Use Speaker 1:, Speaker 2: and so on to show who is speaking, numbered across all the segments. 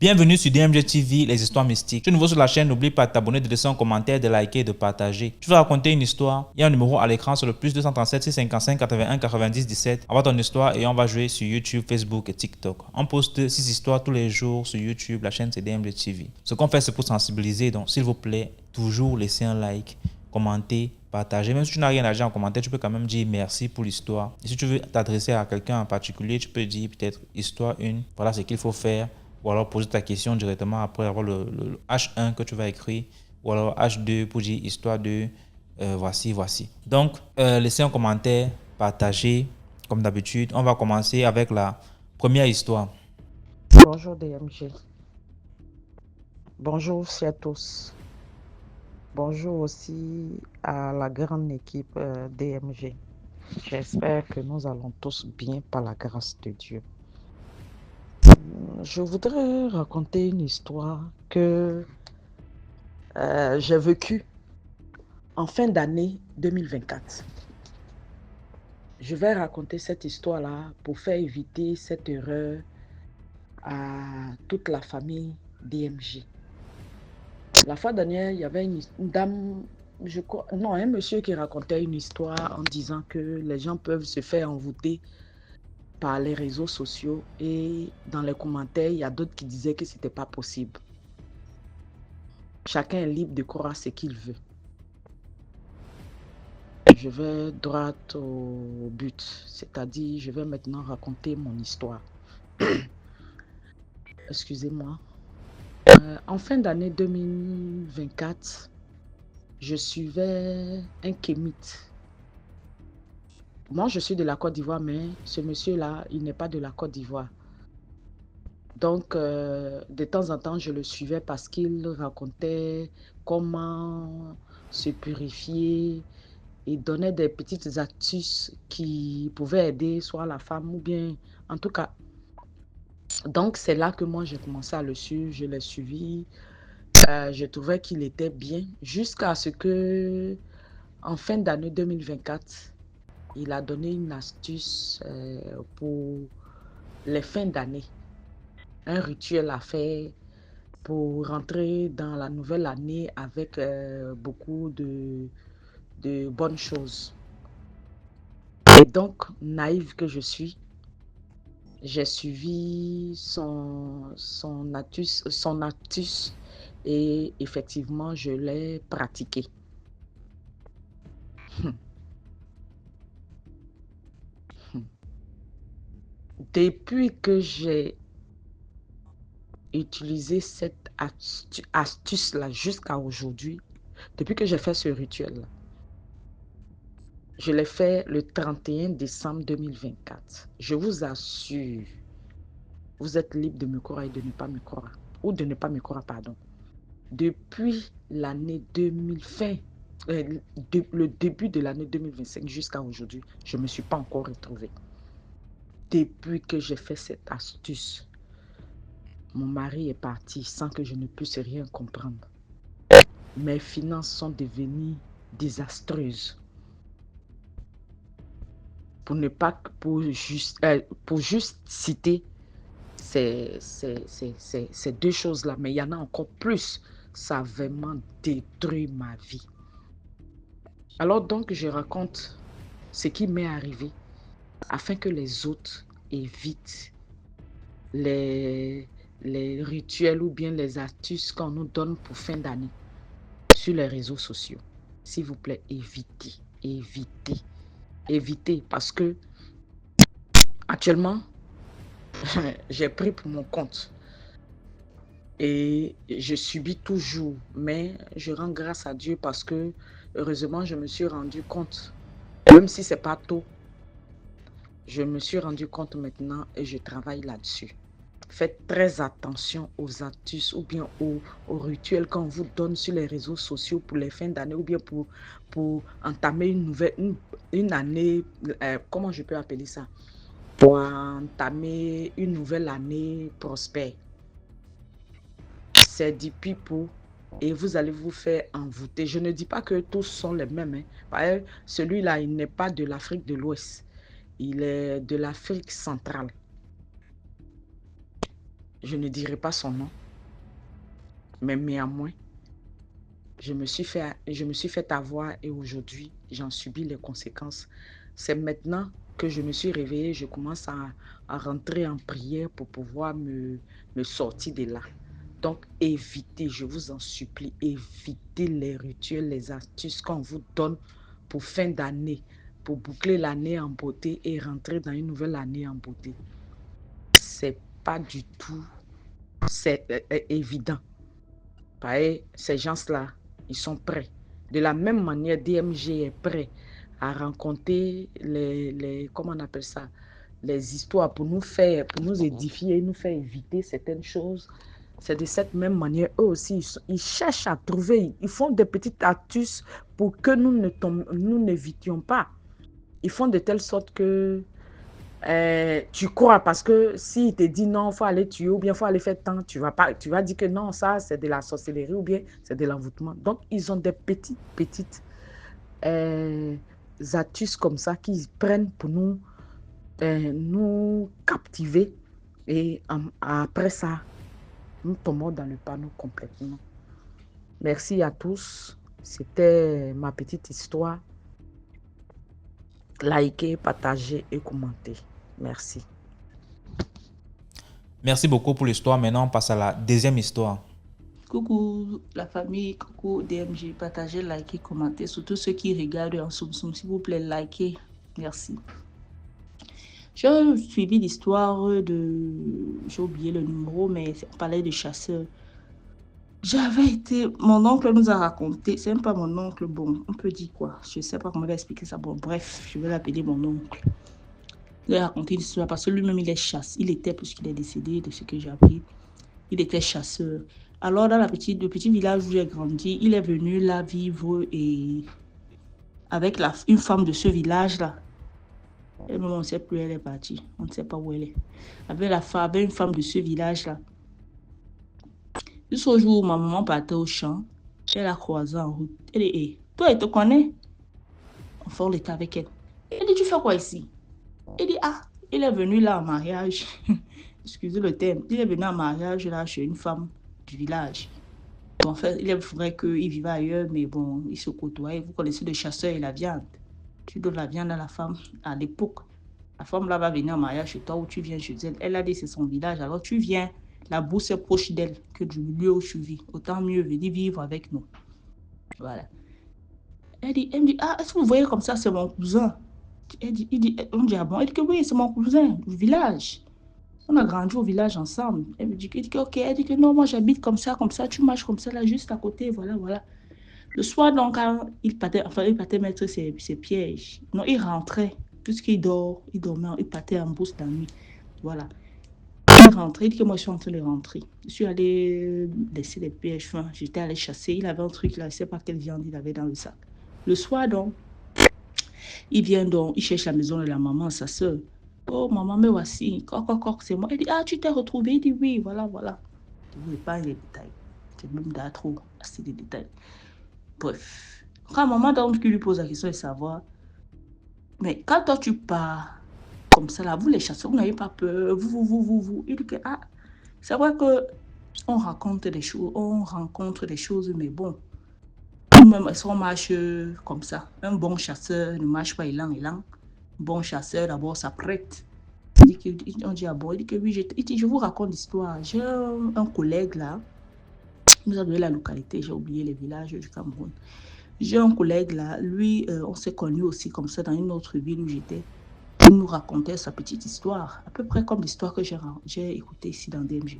Speaker 1: Bienvenue sur DMG TV, les histoires mystiques. Si tu es nouveau sur la chaîne, n'oublie pas de t'abonner, de laisser un commentaire, de liker et de partager. Tu veux raconter une histoire? Il y a un numéro à l'écran sur le plus 237 655 81 90 17. Envoie ton histoire et on va jouer sur YouTube, Facebook et TikTok. On poste 6 histoires tous les jours sur YouTube, la chaîne c'est DMG TV. Ce qu'on fait c'est pour sensibiliser, donc s'il vous plaît, toujours laissez un like, commenter, partager. Même si tu n'as rien à dire en commentaire, tu peux quand même dire merci pour l'histoire. Et si tu veux t'adresser à quelqu'un en particulier, tu peux dire peut-être histoire 1, voilà ce qu'il faut faire. Ou alors poser ta question directement après avoir le H1 que tu vas écrire. Ou alors H2 pour dire histoire de voici. Donc, laissez un commentaire, partagez comme d'habitude. On va commencer avec la première histoire.
Speaker 2: Bonjour DMG. Bonjour aussi à tous. Bonjour aussi à la grande équipe DMG. J'espère que nous allons tous bien par la grâce de Dieu. Je voudrais raconter une histoire que j'ai vécue en fin d'année 2024. Je vais raconter cette histoire-là pour faire éviter cette erreur à toute la famille DMG. La fois dernière, il y avait une dame, un monsieur qui racontait une histoire en disant que les gens peuvent se faire envoûter par les réseaux sociaux et dans les commentaires, il y a d'autres qui disaient que ce n'était pas possible. Chacun est libre de croire ce qu'il veut. Je vais droit au but, c'est-à-dire je vais maintenant raconter mon histoire. Excusez-moi. En fin d'année 2024, je suivais un kémite. Moi, je suis de la Côte d'Ivoire, mais ce monsieur-là, il n'est pas de la Côte d'Ivoire. Donc, de temps en temps, je le suivais parce qu'il racontait comment se purifier et donnait des petites astuces qui pouvaient aider soit la femme ou bien, en tout cas. Donc, c'est là que moi, j'ai commencé à le suivre. Je l'ai suivi. Je trouvais qu'il était bien jusqu'à ce que, en fin d'année 2024, il a donné une astuce pour les fins d'année. Un rituel à faire pour rentrer dans la nouvelle année avec beaucoup de bonnes choses. Et donc, naïve que je suis, j'ai suivi son astuce et effectivement, je l'ai pratiqué. Depuis que j'ai utilisé cette astuce-là jusqu'à aujourd'hui, depuis que j'ai fait ce rituel-là, je l'ai fait le 31 décembre 2024. Je vous assure, vous êtes libre de me croire et de ne pas me croire. Ou de ne pas me croire, pardon. Depuis l'année 2000, le début de l'année 2025 jusqu'à aujourd'hui, je ne me suis pas encore retrouvée. Depuis que j'ai fait cette astuce, mon mari est parti sans que je ne puisse rien comprendre. Mes finances sont devenues désastreuses. Pour juste citer ces deux choses-là, mais il y en a encore plus. Ça a vraiment détruit ma vie. Alors donc, je raconte ce qui m'est arrivé afin que les autres évitent les rituels ou bien les astuces qu'on nous donne pour fin d'année sur les réseaux sociaux. S'il vous plaît, évitez parce que actuellement, j'ai pris pour mon compte et je subis toujours, mais je rends grâce à Dieu parce que heureusement, je me suis rendu compte, même si c'est pas tôt, je me suis rendu compte maintenant et je travaille là-dessus. Faites très attention aux astuces ou bien aux rituels qu'on vous donne sur les réseaux sociaux pour les fins d'année ou bien pour entamer une année, comment je peux appeler ça? Pour entamer une nouvelle année prospère. C'est du pipeau et vous allez vous faire envoûter. Je ne dis pas que tous sont les mêmes. Celui-là, il n'est pas de l'Afrique de l'Ouest. Il est de l'Afrique centrale. Je ne dirai pas son nom, mais néanmoins, je me suis fait avoir et aujourd'hui, j'en subis les conséquences. C'est maintenant que je me suis réveillée, je commence à rentrer en prière pour pouvoir me sortir de là. Donc, évitez, je vous en supplie, évitez les rituels, les astuces qu'on vous donne pour fin d'année, pour boucler l'année en beauté et rentrer dans une nouvelle année en beauté. C'est pas du tout, c'est évident. Pareil, ces gens-là, ils sont prêts. De la même manière, DMG est prêt à rencontrer comment on appelle ça, les histoires pour nous faire, pour nous édifier, nous faire éviter certaines choses. C'est de cette même manière, eux aussi, ils cherchent à trouver, ils font des petites astuces pour que nous n'évitions pas. Ils font de telle sorte que tu crois parce que s'il te dit non, il faut aller tuer ou bien il faut aller faire tant, tu vas dire que non, ça c'est de la sorcellerie ou bien c'est de l'envoûtement. Donc, ils ont des petites euh, astuces comme ça qu'ils prennent pour nous captiver et après ça, nous tombons dans le panneau complètement. Merci à tous. C'était ma petite histoire. Likez, partagez et commentez. Merci.
Speaker 1: Merci beaucoup pour l'histoire. Maintenant, on passe à la deuxième histoire.
Speaker 3: Coucou la famille, coucou DMG, partagez, likez, commentez. Surtout ceux qui regardent en Soum Soum, s'il vous plaît, likez. Merci. J'ai suivi l'histoire de... J'ai oublié le numéro, mais on parlait de chasseurs. Mon oncle nous a raconté, c'est même pas mon oncle, bon, on peut dire quoi, je sais pas comment on va expliquer ça, bon, bref, je vais l'appeler mon oncle. Il a raconté une histoire parce que lui-même il est chasseur, il était, puisqu'il est décédé, de ce que j'ai appris, il était chasseur. Alors dans le petit village où j'ai grandi, il est venu là vivre et avec une femme de ce village-là. Elle même on ne sait plus où elle est partie, on ne sait pas où elle est. Avec une femme de ce village-là. Jusqu'au jour où ma maman partait au champ, elle a croisé en route. Elle dit, hey, toi, elle te connaît? Enfin, on était avec elle. Elle dit, tu fais quoi ici? Elle dit, ah, il est venu là en mariage. Excusez le terme. Il est venu en mariage là chez une femme du village. En fait, il est vrai qu'il vivait ailleurs, mais bon, il se côtoyait. Vous connaissez le chasseur et la viande. Tu donnes la viande à la femme à l'époque. La femme là va venir en mariage chez toi ou tu viens chez elle. Elle a dit c'est son village. Alors tu viens. La bourse est proche d'elle que du lieu où tu vis. Autant mieux venir vivre avec nous. Voilà. Elle me dit, ah, est-ce que vous voyez comme ça, c'est mon cousin? On dit, ah bon? Elle dit que oui, c'est mon cousin du village. On a grandi au village ensemble. Elle me dit que ok. Elle dit que non, moi j'habite comme ça, tu marches comme ça, là, juste à côté, voilà, voilà. Le soir, donc, quand il partait mettre ses pièges. Non, il rentrait, puisqu'il dormait, il partait en bourse la nuit. Voilà. Il rentrait, il dit que moi je suis en train de rentrer. Je suis allée laisser les pièges, enfin, j'étais allée chasser. Il avait un truc là, je ne sais pas quelle viande il avait dans le sac. Le soir, donc, il vient donc, il cherche la maison de la maman, sa soeur. Oh, maman, me voici. Coq, c'est moi. Il dit, ah, tu t'es retrouvé? Il dit, oui, voilà, voilà. Je ne veux pas les détails. C'est même trop assez de détails. Bref. Quand maman, donc, qui lui pose la question de savoir, mais quand toi, tu pars comme ça, là, vous les chasseurs, vous n'avez pas peur, vous. Il dit que, ah, c'est vrai que on rencontre des choses, mais bon, nous-mêmes, si on marche comme ça, un bon chasseur ne marche pas élan. Un bon chasseur, d'abord, s'apprête. On dit, ah bon, il dit que oui, je vous raconte l'histoire. J'ai un collègue là, il nous a donné la localité, j'ai oublié les villages du Cameroun. J'ai un collègue là, lui, on s'est connus aussi comme ça dans une autre ville où j'étais. Il nous racontait sa petite histoire, à peu près comme l'histoire que j'ai écoutée ici dans DMG.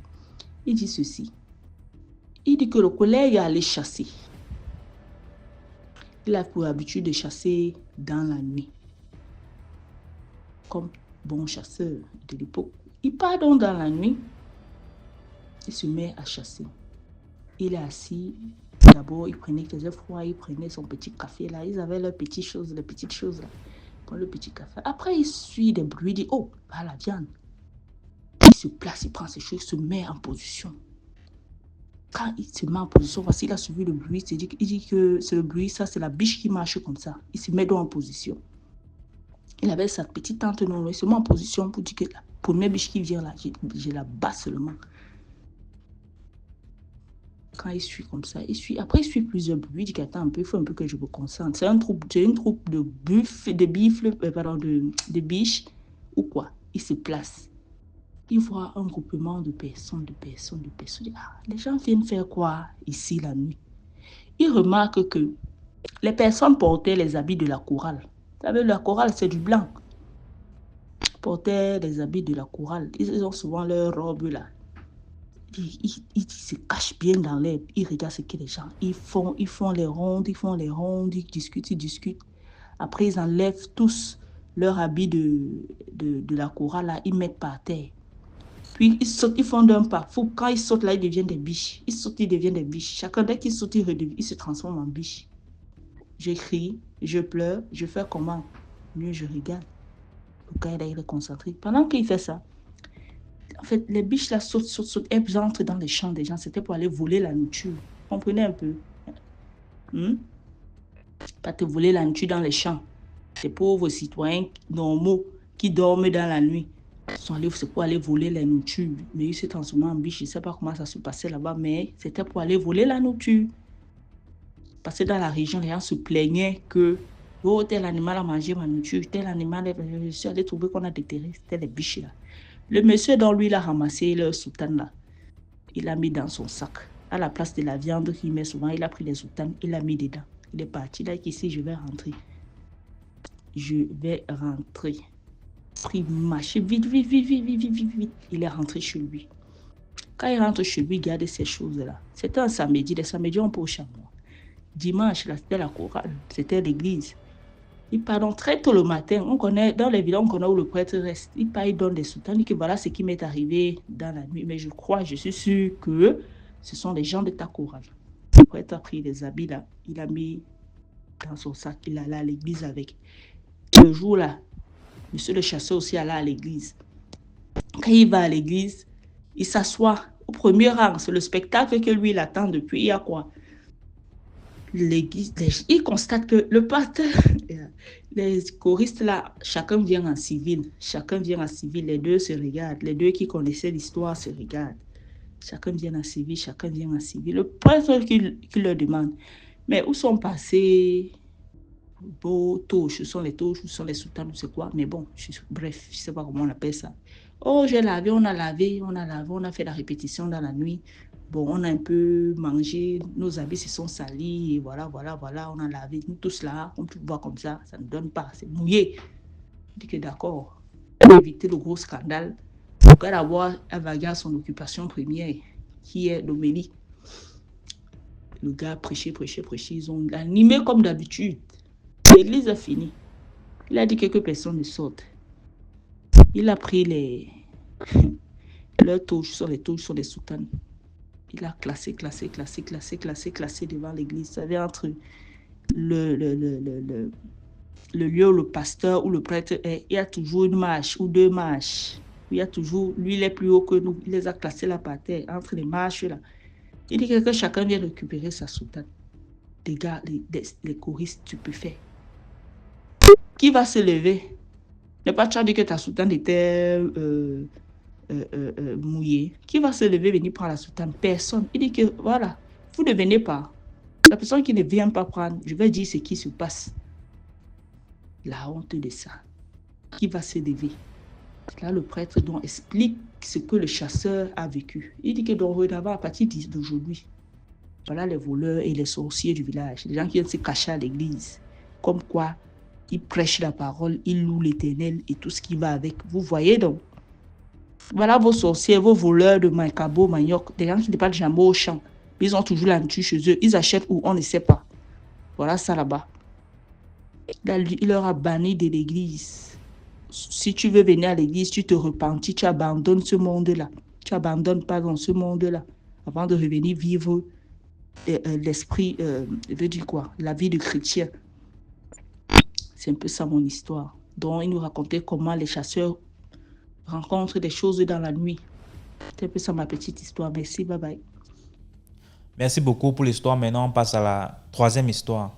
Speaker 3: Il dit ceci. Il dit que le collègue est allé chasser. Il a pour habitude de chasser dans la nuit. Comme bon chasseur de l'époque. Il part donc dans la nuit. Il se met à chasser. Il est assis. D'abord, il prenait quelques fois, il prenait son petit café là. Ils avaient leurs petites choses là. Pour le petit café. Après, il suit des bruits. Il dit, oh, bah, la viande. Il se place, il prend ses choses, il se met en position. Quand il se met en position, voici, il a suivi le bruit. Il dit que c'est le bruit, ça, c'est la biche qui marche comme ça. Il se met donc en position. Il avait sa petite tante non, il se met en position pour dire que la première biche qui vient là, je la bats seulement. Quand il suit comme ça, après il suit plusieurs bruits. Il dit qu'attends un peu, il faut un peu que je me concentre. C'est une troupe de de biches ou quoi. Il se place. Il voit un groupement de personnes. Il dit, ah, les gens viennent faire quoi ici la nuit? Il remarque que les personnes portaient les habits de la chorale. Vous savez, la chorale, c'est du blanc. Portaient les habits de la chorale. Ils ont souvent leur robe là. Ils se cachent bien dans l'herbe. Ils regardent ce que les gens ils font les rondes, ils discutent. Après, ils enlèvent tous leurs habits de la chorale là, ils mettent par terre. Puis ils sautent, ils font d'un pas fou. Quand ils sautent là, ils deviennent des biches. Ils sautent, ils deviennent des biches. Chacun, dès qu'ils sautent, il se transforme en biche. Je crie, je pleure, je fais comment? Mieux, je regarde. Le gars, il est concentré. Pendant qu'il fait ça, en fait, les biches là sautent, elles entrent dans les champs des gens. C'était pour aller voler la nourriture. Vous comprenez un peu? Pas te voler la nourriture dans les champs. Des pauvres citoyens normaux qui dorment dans la nuit. Sont allés, c'est pour aller voler la nourriture. Mais ils se transforment en biche. Je ne sais pas comment ça se passait là-bas, mais c'était pour aller voler la nourriture. Parce que dans la région, les gens se plaignaient que oh, tel animal a mangé ma nourriture, tel animal, je suis allé trouver qu'on a déterré, c'était les biches là. Le monsieur, dans lui, il a ramassé le soutane là. Il l'a mis dans son sac. À la place de la viande qu'il met souvent, il a pris les soutanes, il l'a mis dedans. Il est parti. Là, ici, je vais rentrer. Pris, marcher vite. Il est rentré chez lui. Quand il rentre chez lui, il garde ces choses-là. C'était un samedi. Les samedis, on peut au champ. Dimanche, c'était la chorale. C'était l'église. Il part donc très tôt le matin. On connaît, dans les villages, on connaît où le prêtre reste. Il part, il donne des soutanes. Il dit que voilà ce qui m'est arrivé dans la nuit. Mais je suis sûr que ce sont les gens de ta chorale. Le prêtre a pris les habits là. Il a mis dans son sac. Il allait à l'église avec. Le jour là, monsieur le chasseur aussi allait à l'église. Quand il va à l'église, il s'assoit au premier rang. C'est le spectacle que lui, il attend depuis. Il y a quoi? L'église, il constate que le pasteur, les choristes là, chacun vient en civil. Les deux se regardent. Les deux qui connaissaient l'histoire se regardent. Chacun vient en civil. Le prêtre qui leur demande, mais où sont passés vos touches? Où sont les touches? Où sont les soutanes? C'est quoi? Mais bon, bref, je ne sais pas comment on appelle ça. Oh, on a lavé, on a fait la répétition dans la nuit. Bon, on a un peu mangé, nos habits se sont salis, et voilà, on a lavé, nous tous là, on peut voir comme ça ne donne pas, c'est mouillé. Je dis que d'accord, pour éviter le gros scandale, il faut avoir à vaguer son occupation première, qui est l'homélie. Le gars prêchait, ils ont animé comme d'habitude. L'église a fini. Il a dit que personne ne sorte. Il a pris leurs touches, sur les soutanes. Il a classé devant l'église. Ça veut entre le lieu où le pasteur ou le prêtre est. Il y a toujours une marche ou deux marches. Il y a toujours, lui, il est plus haut que nous. Il les a classés là par terre, entre les marches là. Il dit que chacun vient récupérer sa soutane. Les gars, les choristes, tu peux faire. Qui va se lever? Ne pas te dire que ta soutane était mouillée. Qui va se lever, venir prendre la soutane? Personne. Il dit que voilà, vous ne venez pas. La personne qui ne vient pas prendre, je vais dire ce qui se passe. La honte de ça. Qui va se lever? Là, le prêtre donc explique ce que le chasseur a vécu. Il dit que dorénavant, à partir d'aujourd'hui, voilà les voleurs et les sorciers du village, les gens qui viennent se cacher à l'église, comme quoi ils prêchent la parole, ils louent l'Éternel et tout ce qui va avec. Vous voyez donc? Voilà vos sorciers, vos voleurs de mancabo, manioc, des gens qui ne parlent jamais au champ. Ils ont toujours la nourriture chez eux. Ils achètent où? On ne sait pas. Voilà ça là-bas. Là, il leur a banni de l'église. Si tu veux venir à l'église, tu te repentis, tu abandonnes ce monde-là. Tu abandonnes pas dans ce monde-là avant de revenir vivre l'esprit, veut dire quoi? La vie de chrétien. C'est un peu ça mon histoire. Donc, il nous racontait comment les chasseurs rencontrent des choses dans la nuit. C'est un peu ça ma petite histoire. Merci, bye bye.
Speaker 1: Merci beaucoup pour l'histoire. Maintenant, on passe à la troisième histoire.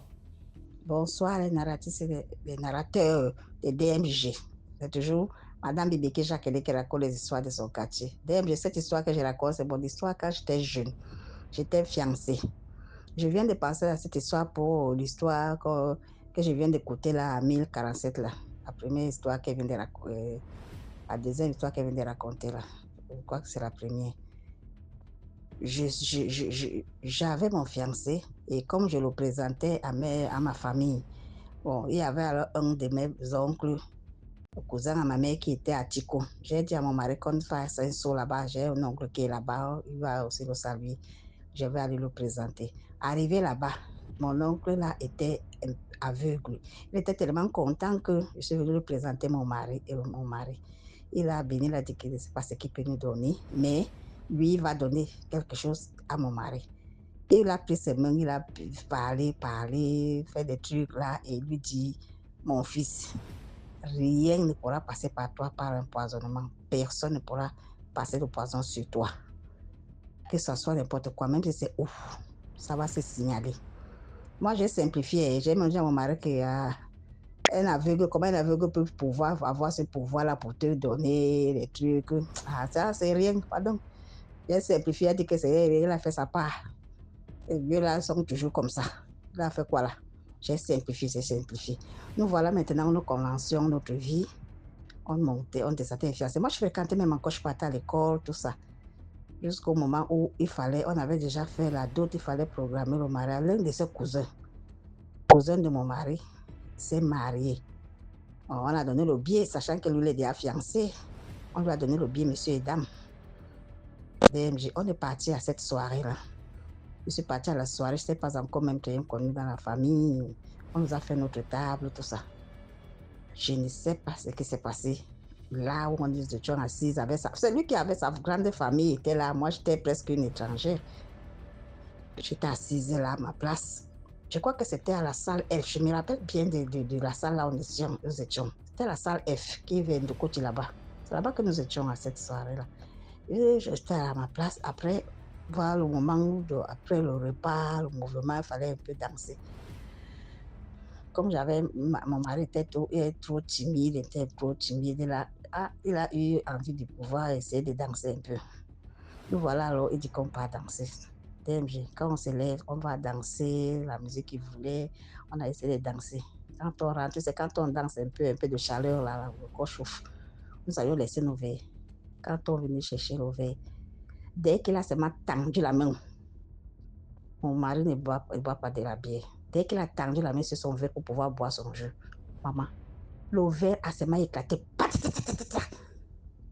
Speaker 4: Bonsoir, les narrateurs de DMG. C'est toujours Madame Bibeke Jacqueline qui raconte les histoires de son quartier. DMG, cette histoire que je raconte, c'est mon histoire quand j'étais jeune. j'étais fiancée. Je viens de passer à cette histoire pour l'histoire que je viens d'écouter là à 1047 là. La première histoire qu'elle vient de raconter, la deuxième histoire qu'elle vient de raconter là. Je crois que c'est la première. J'avais mon fiancé et comme je le présentais à ma famille, bon, il y avait alors un de mes oncles, le cousin à ma mère qui était à Tico. J'ai dit à mon mari qu'on fasse un saut là-bas. J'ai un oncle qui est là-bas, il va aussi le saluer. Je vais aller le présenter. Arrivé là-bas, mon oncle là était aveugle. Il était tellement content que je suis venue lui présenter mon mari. Il a béni, il a dit qu'il ne sait pas ce qu'il peut nous donner, mais lui, il va donner quelque chose à mon mari. Il a pris ses mains, il a parlé, fait des trucs là, et lui dit, mon fils, rien ne pourra passer par toi par empoisonnement. Personne ne pourra passer le poison sur toi. Que ce soit n'importe quoi, même si c'est ouf, ça va se signaler. Moi, j'ai simplifié. J'ai même dit à mon mari qu'un aveugle, comment un aveugle peut pouvoir avoir ce pouvoir-là pour te donner des trucs. Ah, ça, c'est rien, pardon. J'ai simplifié, j'ai dit que c'est rien, il a fait sa part. Les vieux là sont toujours comme ça. Il a fait quoi là? J'ai simplifié. Nous voilà maintenant nos conventions, notre vie. On montait, on descendait fiancés. Moi, je fréquentais même encore, je partais à l'école, tout ça. Jusqu'au moment où on avait déjà fait la dot, il fallait programmer le mariage. L'un de ses cousins de mon mari, s'est marié. On a donné le billet, sachant que lui, il est déjà fiancé. On lui a donné le billet, monsieur et dame. DMG, on est parti à cette soirée-là. Je suis partie à la soirée, je ne sais pas encore même rien connu dans la famille. On nous a fait notre table, tout ça. Je ne sais pas ce qui s'est passé. Là où on était assis, celui qui avait sa grande famille était là. Moi, j'étais presque une étrangère. J'étais assise là à ma place. Je crois que c'était à la salle F. Je me rappelle bien de la salle là où nous étions. C'était la salle F qui vient de côté là-bas. C'est là-bas que nous étions à cette soirée-là. Et j'étais à ma place. Après, voir le moment après le repas, le mouvement, il fallait un peu danser. Comme mon mari était trop timide, il a eu envie de pouvoir essayer de danser un peu. Nous voilà alors, il dit qu'on va danser. DMG, quand on se lève, on va danser, la musique qu'il voulait, on a essayé de danser. Quand on rentre, c'est quand on danse un peu de chaleur, là, le corps chauffe. Nous avions laissé nos verres. Quand on venait chercher nos verres, dès qu'il a seulement tendu la main, mon mari ne boit pas de la bière. Dès qu'il a tendu la main sur son verre pour pouvoir boire son jus, maman, le verre a seulement éclaté.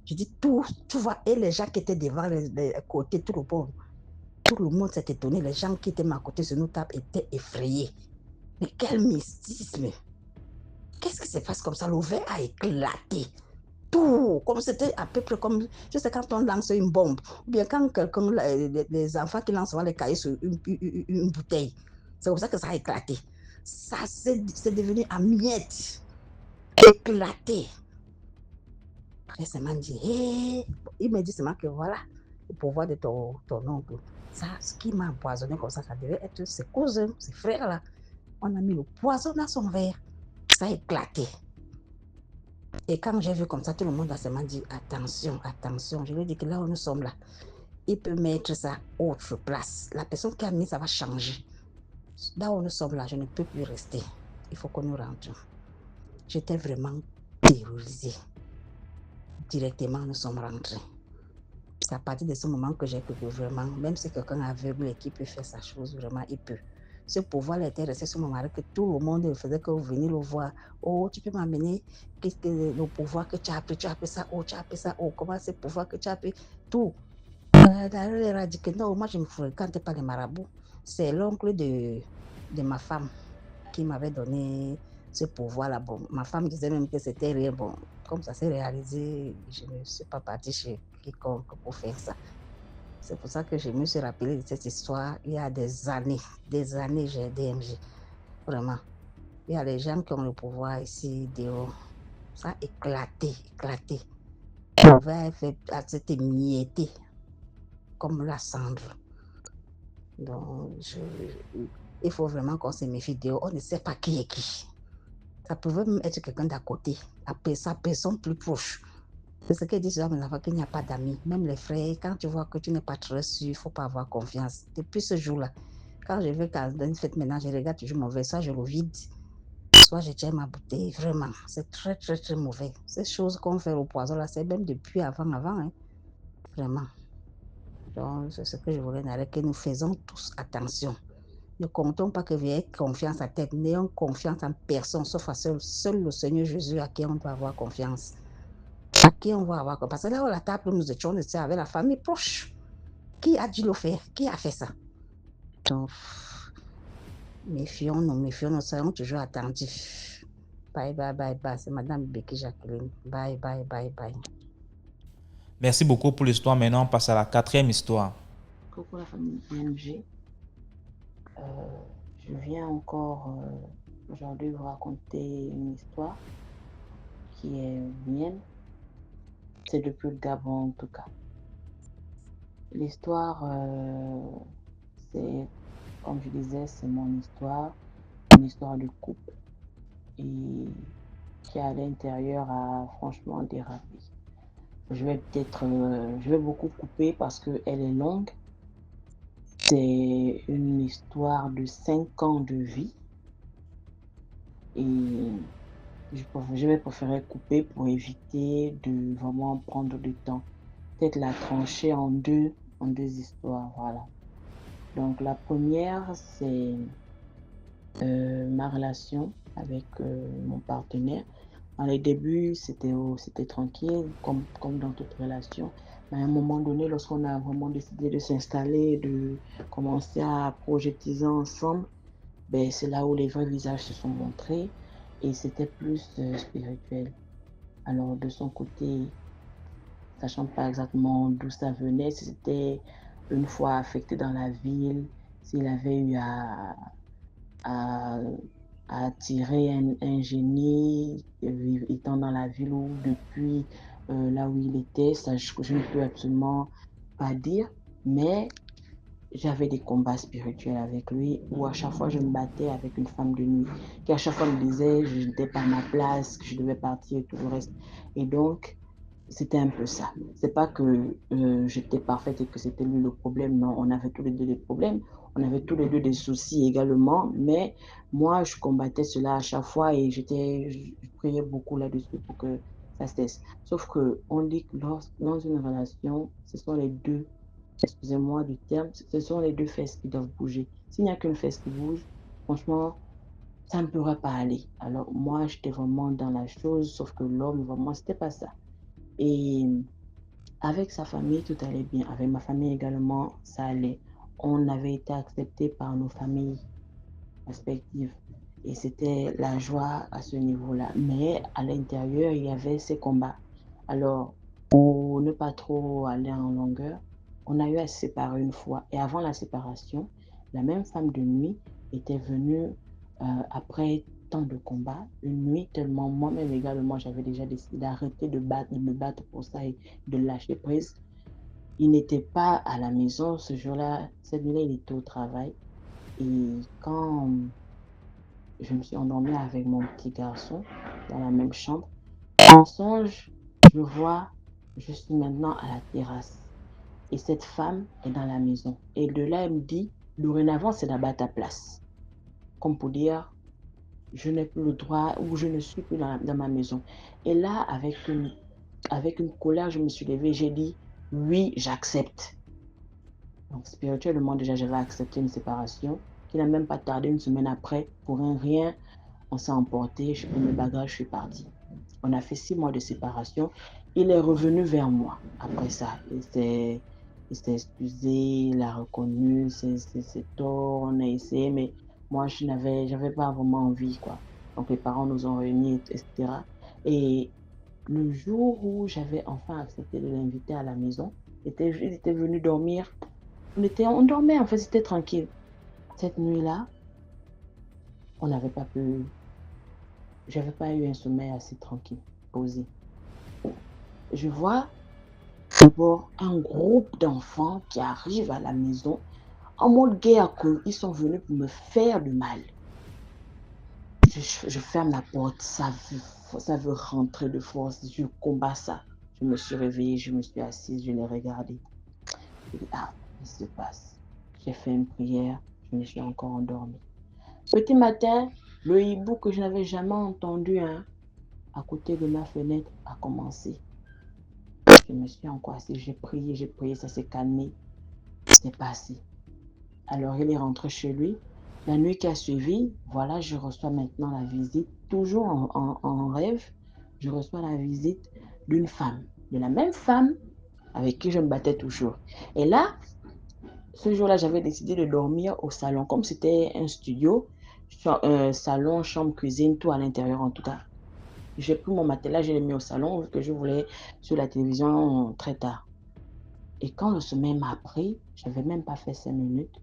Speaker 4: Je dis tout va. Et les gens qui étaient devant les côtés, tout le monde s'est étonné. Les gens qui étaient à côté sur nos tables étaient effrayés. Mais quel mystisme! Qu'est-ce qui se passe comme ça? Le verre a éclaté. Tout, comme c'était à peu près comme, je sais, quand on lance une bombe, ou bien quand les enfants qui lancent les cahiers sur une bouteille, c'est comme ça que ça a éclaté. Ça, c'est devenu en miettes, éclaté. Après, ça m'a dit, hey. Il m'a dit seulement que voilà, le pouvoir de ton oncle. Ça, ce qui m'a empoisonné comme ça devait être ses cousins, ses frères là. On a mis le poison dans son verre. Ça a éclaté. Et quand j'ai vu comme ça, tout le monde a seulement dit attention. Je lui ai dit que là où nous sommes là, il peut mettre ça autre place. La personne qui a mis ça va changer. Là où nous sommes là, je ne peux plus rester. Il faut que nous rentrions. J'étais vraiment terrorisée. Directement, nous sommes rentrés. C'est à partir de ce moment que j'ai cru que vraiment, même si quelqu'un aveugle et qui peut faire sa chose, vraiment, il peut. Ce pouvoir était resté sur mon mari, que tout le monde faisait que vous veniez le voir. Oh, tu peux m'amener le pouvoir que tu as appris ça, comment c'est le pouvoir que tu as appris, tout. Il a dit que non, moi je ne fréquente pas les marabouts. C'est l'oncle de ma femme qui m'avait donné ce pouvoir-là. Bon, ma femme disait même que c'était rien. Bon, comme ça s'est réalisé, je ne suis pas partie chez quiconque pour faire ça. C'est pour ça que je me suis rappelé de cette histoire il y a des années, j'ai DMG. Vraiment. Il y a les gens qui ont le pouvoir ici, dehors. Ça a éclaté. Le verre s'est mietté comme la cendre. Donc, il faut vraiment qu'on se méfie dehors. On ne sait pas qui est qui. Ça pouvait même être quelqu'un d'à côté, sa personne plus proche. C'est ce que dit souvent mes enfants, qu'il n'y a pas d'amis. Même les frères, quand tu vois que tu n'es pas très sûr, il ne faut pas avoir confiance. Depuis ce jour-là, quand je vais dans une fête maintenant, je regarde toujours mon verre, soit je le vide, soit je tiens ma bouteille. Vraiment, c'est très, très, très mauvais. Ces choses qu'on fait au poison, là, c'est même depuis avant, hein. Vraiment. Donc, c'est ce que je voulais dire, que nous faisons tous attention. Ne comptons pas que vous ayez confiance à tête. N'ayons confiance en personne, sauf à seul le Seigneur Jésus à qui on doit avoir confiance. À qui on va avoir confiance. Parce que là, à la table, nous étions avec la famille proche. Qui a dû le faire? Qui a fait ça? Donc, méfions-nous, soyons toujours attentifs. Bye, bye, bye, bye. C'est Madame Becky Jacqueline. Bye, bye, bye, bye.
Speaker 1: Merci beaucoup pour l'histoire. Maintenant, on passe à la 4e histoire.
Speaker 5: Coucou la famille IMG. Je viens encore aujourd'hui vous raconter une histoire qui est mienne. C'est depuis le Gabon en tout cas. L'histoire, c'est, comme je disais, c'est mon histoire, une histoire de couple et qui à l'intérieur a franchement dérapé. Je vais beaucoup couper parce qu'elle est longue. C'est une histoire de 5 ans de vie et je vais préférer couper pour éviter de vraiment prendre du temps. Peut-être la trancher en deux histoires, voilà. Donc la première, c'est ma relation avec mon partenaire. Dans les débuts, c'était tranquille, comme dans toute relation. Mais à un moment donné, lorsqu'on a vraiment décidé de s'installer, de commencer à projeter ensemble, ben, c'est là où les vrais visages se sont montrés et c'était plus spirituel. Alors de son côté, sachant pas exactement d'où ça venait, si c'était une fois affecté dans la ville, s'il avait eu à attirer un génie étant dans la ville ou depuis là où il était, ça je ne peux absolument pas dire, mais j'avais des combats spirituels avec lui où à chaque fois je me battais avec une femme de nuit qui à chaque fois me disait que je n'étais pas à ma place, que je devais partir et tout le reste. Et donc, c'était un peu ça. C'est pas que j'étais parfaite et que c'était lui le problème. Non, on avait tous les deux des problèmes. On avait tous les deux des soucis également. Mais moi, je combattais cela à chaque fois et je priais beaucoup là-dessus pour que ça cesse. Sauf que on dit que dans une relation, ce sont les deux, excusez-moi du terme, ce sont les deux fesses qui doivent bouger. S'il n'y a qu'une fesse qui bouge, franchement, ça ne pourra pas aller. Alors moi, j'étais vraiment dans la chose, sauf que l'homme, vraiment, c'était pas ça. Et avec sa famille, tout allait bien. Avec ma famille également, ça allait. On avait été acceptés par nos familles respectives. Et c'était la joie à ce niveau-là. Mais à l'intérieur, il y avait ces combats. Alors, pour ne pas trop aller en longueur, on a eu à se séparer une fois. Et avant la séparation, la même femme de nuit était venue après tant de combats, une nuit tellement moi-même également, j'avais déjà décidé d'arrêter de me battre pour ça et de lâcher prise. Il n'était pas à la maison ce jour-là, cette nuit-là, il était au travail. Et quand je me suis endormie avec mon petit garçon dans la même chambre, en songe, je suis maintenant à la terrasse. Et cette femme est dans la maison. Et de là, elle me dit, dorénavant, c'est là-bas ta place. Comme pour dire, je n'ai plus le droit ou je ne suis plus dans ma maison. Et là, avec une colère, je me suis levée, j'ai dit, oui, j'accepte. Donc spirituellement, déjà, j'avais accepté une séparation qui n'a même pas tardé une semaine après. Pour un rien, on s'est emporté, je pris mes bagages, je suis partie. On a fait 6 mois de séparation. Il est revenu vers moi après ça. Il s'est excusé, il a reconnu ses torts, on a essayé, mais moi, j'avais pas vraiment envie, quoi. Donc, les parents nous ont réunis, etc. Et le jour où j'avais enfin accepté de l'inviter à la maison, il était venu dormir. On dormait, en fait, c'était tranquille. Cette nuit-là, j'avais pas eu un sommeil assez tranquille, posé. Je vois d'abord un groupe d'enfants qui arrivent à la maison en mode guerre, qu'ils sont venus pour me faire du mal. Je ferme la porte, ça veut rentrer de force, je combats ça. Je me suis réveillée, je me suis assise, je l'ai regardé. J'ai dit, ah, qu'est-ce qui se passe? J'ai fait une prière, je me suis encore endormie. Petit matin, le hibou que je n'avais jamais entendu à côté de ma fenêtre a commencé. Je me suis encore assise, j'ai prié, ça s'est calmé, c'est passé. Alors il est rentré chez lui. La nuit qui a suivi, voilà, je reçois maintenant la visite, toujours en rêve, je reçois la visite d'une femme, de la même femme avec qui je me battais toujours. Et là, ce jour-là, j'avais décidé de dormir au salon, comme c'était un studio, salon, chambre, cuisine, tout à l'intérieur en tout cas. J'ai pris mon matelas, je l'ai mis au salon, vu que je voulais sur la télévision très tard. Et quand le sommeil m'a pris, je n'avais même pas fait 5 minutes,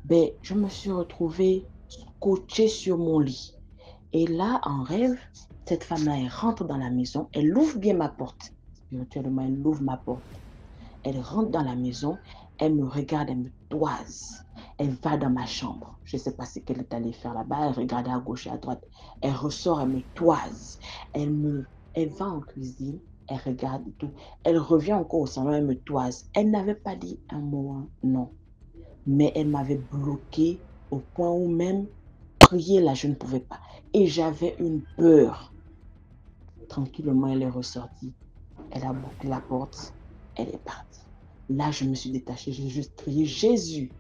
Speaker 5: ben, je me suis retrouvée scotchée sur mon lit. Et là, en rêve, cette femme-là, elle rentre dans la maison, elle ouvre bien ma porte. Spirituellement, elle ouvre ma porte. Elle rentre dans la maison, elle me regarde, elle me toise. Elle va dans ma chambre. Je ne sais pas ce qu'elle est allée faire là-bas. Elle regardait à gauche et à droite. Elle ressort, elle me toise. Elle va en cuisine, elle regarde tout. Elle revient encore au salon, elle me toise. Elle n'avait pas dit un mot, non. Mais elle m'avait bloquée au point où même prier là, je ne pouvais pas. Et j'avais une peur. Tranquillement, elle est ressortie. Elle a bouclé la porte. Elle est partie. Là, je me suis détachée. J'ai juste crié Jésus.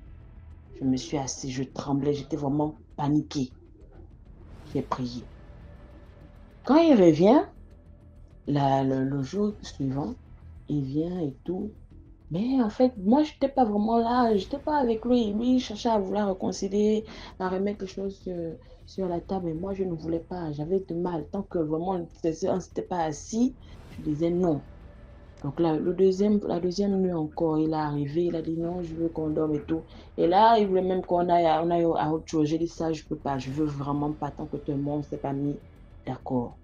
Speaker 5: Je me suis assise, je tremblais. J'étais vraiment paniquée. J'ai prié. Quand il revient, le jour suivant, il vient et tout. Mais en fait, moi, je n'étais pas vraiment là. Je n'étais pas avec lui. Lui, il cherchait à vouloir réconcilier, à remettre les choses sur la table. Et moi, je ne voulais pas. J'avais du mal. Tant que vraiment, on ne s'était pas assis, je disais non. Donc là, la deuxième nuit encore, il est arrivé, il a dit non, je veux qu'on dorme et tout. Et là, il voulait même qu'on aille à autre chose. J'ai dit ça, je ne peux pas, je veux vraiment pas tant que tout le monde ne s'est pas mis d'accord.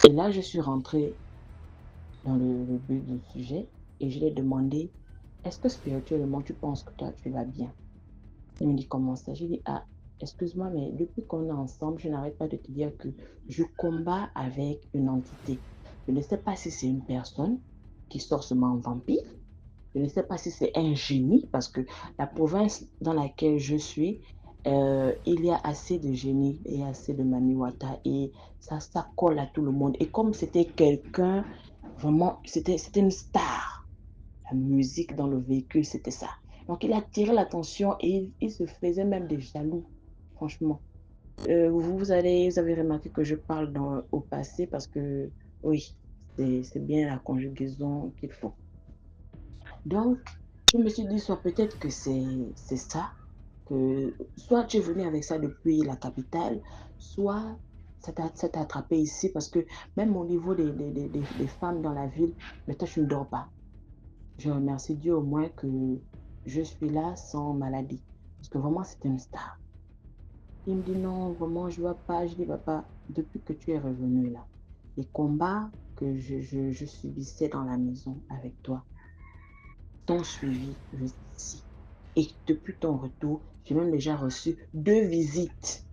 Speaker 5: Et là, je suis rentrée dans le but du sujet et je lui ai demandé, est-ce que spirituellement, tu penses que toi, tu vas bien? Il me dit, comment ça? J'ai dit, ah, excuse-moi, mais depuis qu'on est ensemble, je n'arrête pas de te dire que je combats avec une entité. Je ne sais pas si c'est une personne qui sort seulement en vampire. Je ne sais pas si c'est un génie, parce que la province dans laquelle je suis, il y a assez de génies et assez de Mamiwata et ça colle à tout le monde. Et comme c'était quelqu'un, vraiment, c'était une star. La musique dans le véhicule, c'était ça. Donc, il attirait l'attention et il se faisait même des jaloux, franchement. Vous avez remarqué que je parle au passé parce que, oui, c'est bien la conjugaison qu'il faut. Donc, je me suis dit, soit peut-être que c'est ça, que soit tu es venu avec ça depuis la capitale, soit ça t'a attrapé ici parce que même au niveau des femmes dans la ville, mais toi, tu ne dors pas. Je remercie Dieu au moins que je suis là sans maladie. Parce que vraiment, c'est une star. Il me dit non, vraiment, je ne vois pas. Je dis, papa, depuis que tu es revenu là, les combats que je subissais dans la maison avec toi t'ont suivi jusqu'ici. Et depuis ton retour, j'ai même déjà reçu 2 visites.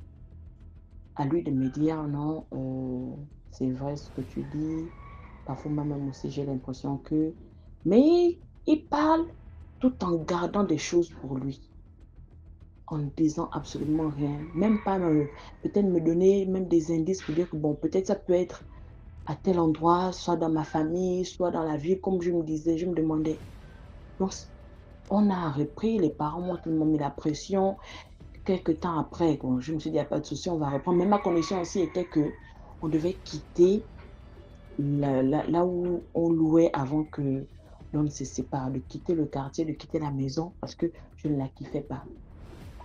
Speaker 5: À lui de me dire non, c'est vrai ce que tu dis. Parfois, moi-même aussi, j'ai l'impression que. Mais il parle tout en gardant des choses pour lui, en ne disant absolument rien. Même pas peut-être me donner même des indices pour dire que bon, peut-être ça peut être à tel endroit, soit dans ma famille, soit dans la ville, comme je me disais, je me demandais. Donc, on a repris, les parents m'ont mis la pression. Quelques temps après, bon, je me suis dit, il n'y a pas de souci, on va reprendre. Mais ma condition aussi était que on devait quitter là où on louait avant que l'on se sépare, de quitter le quartier, de quitter la maison, parce que je ne la kiffais pas.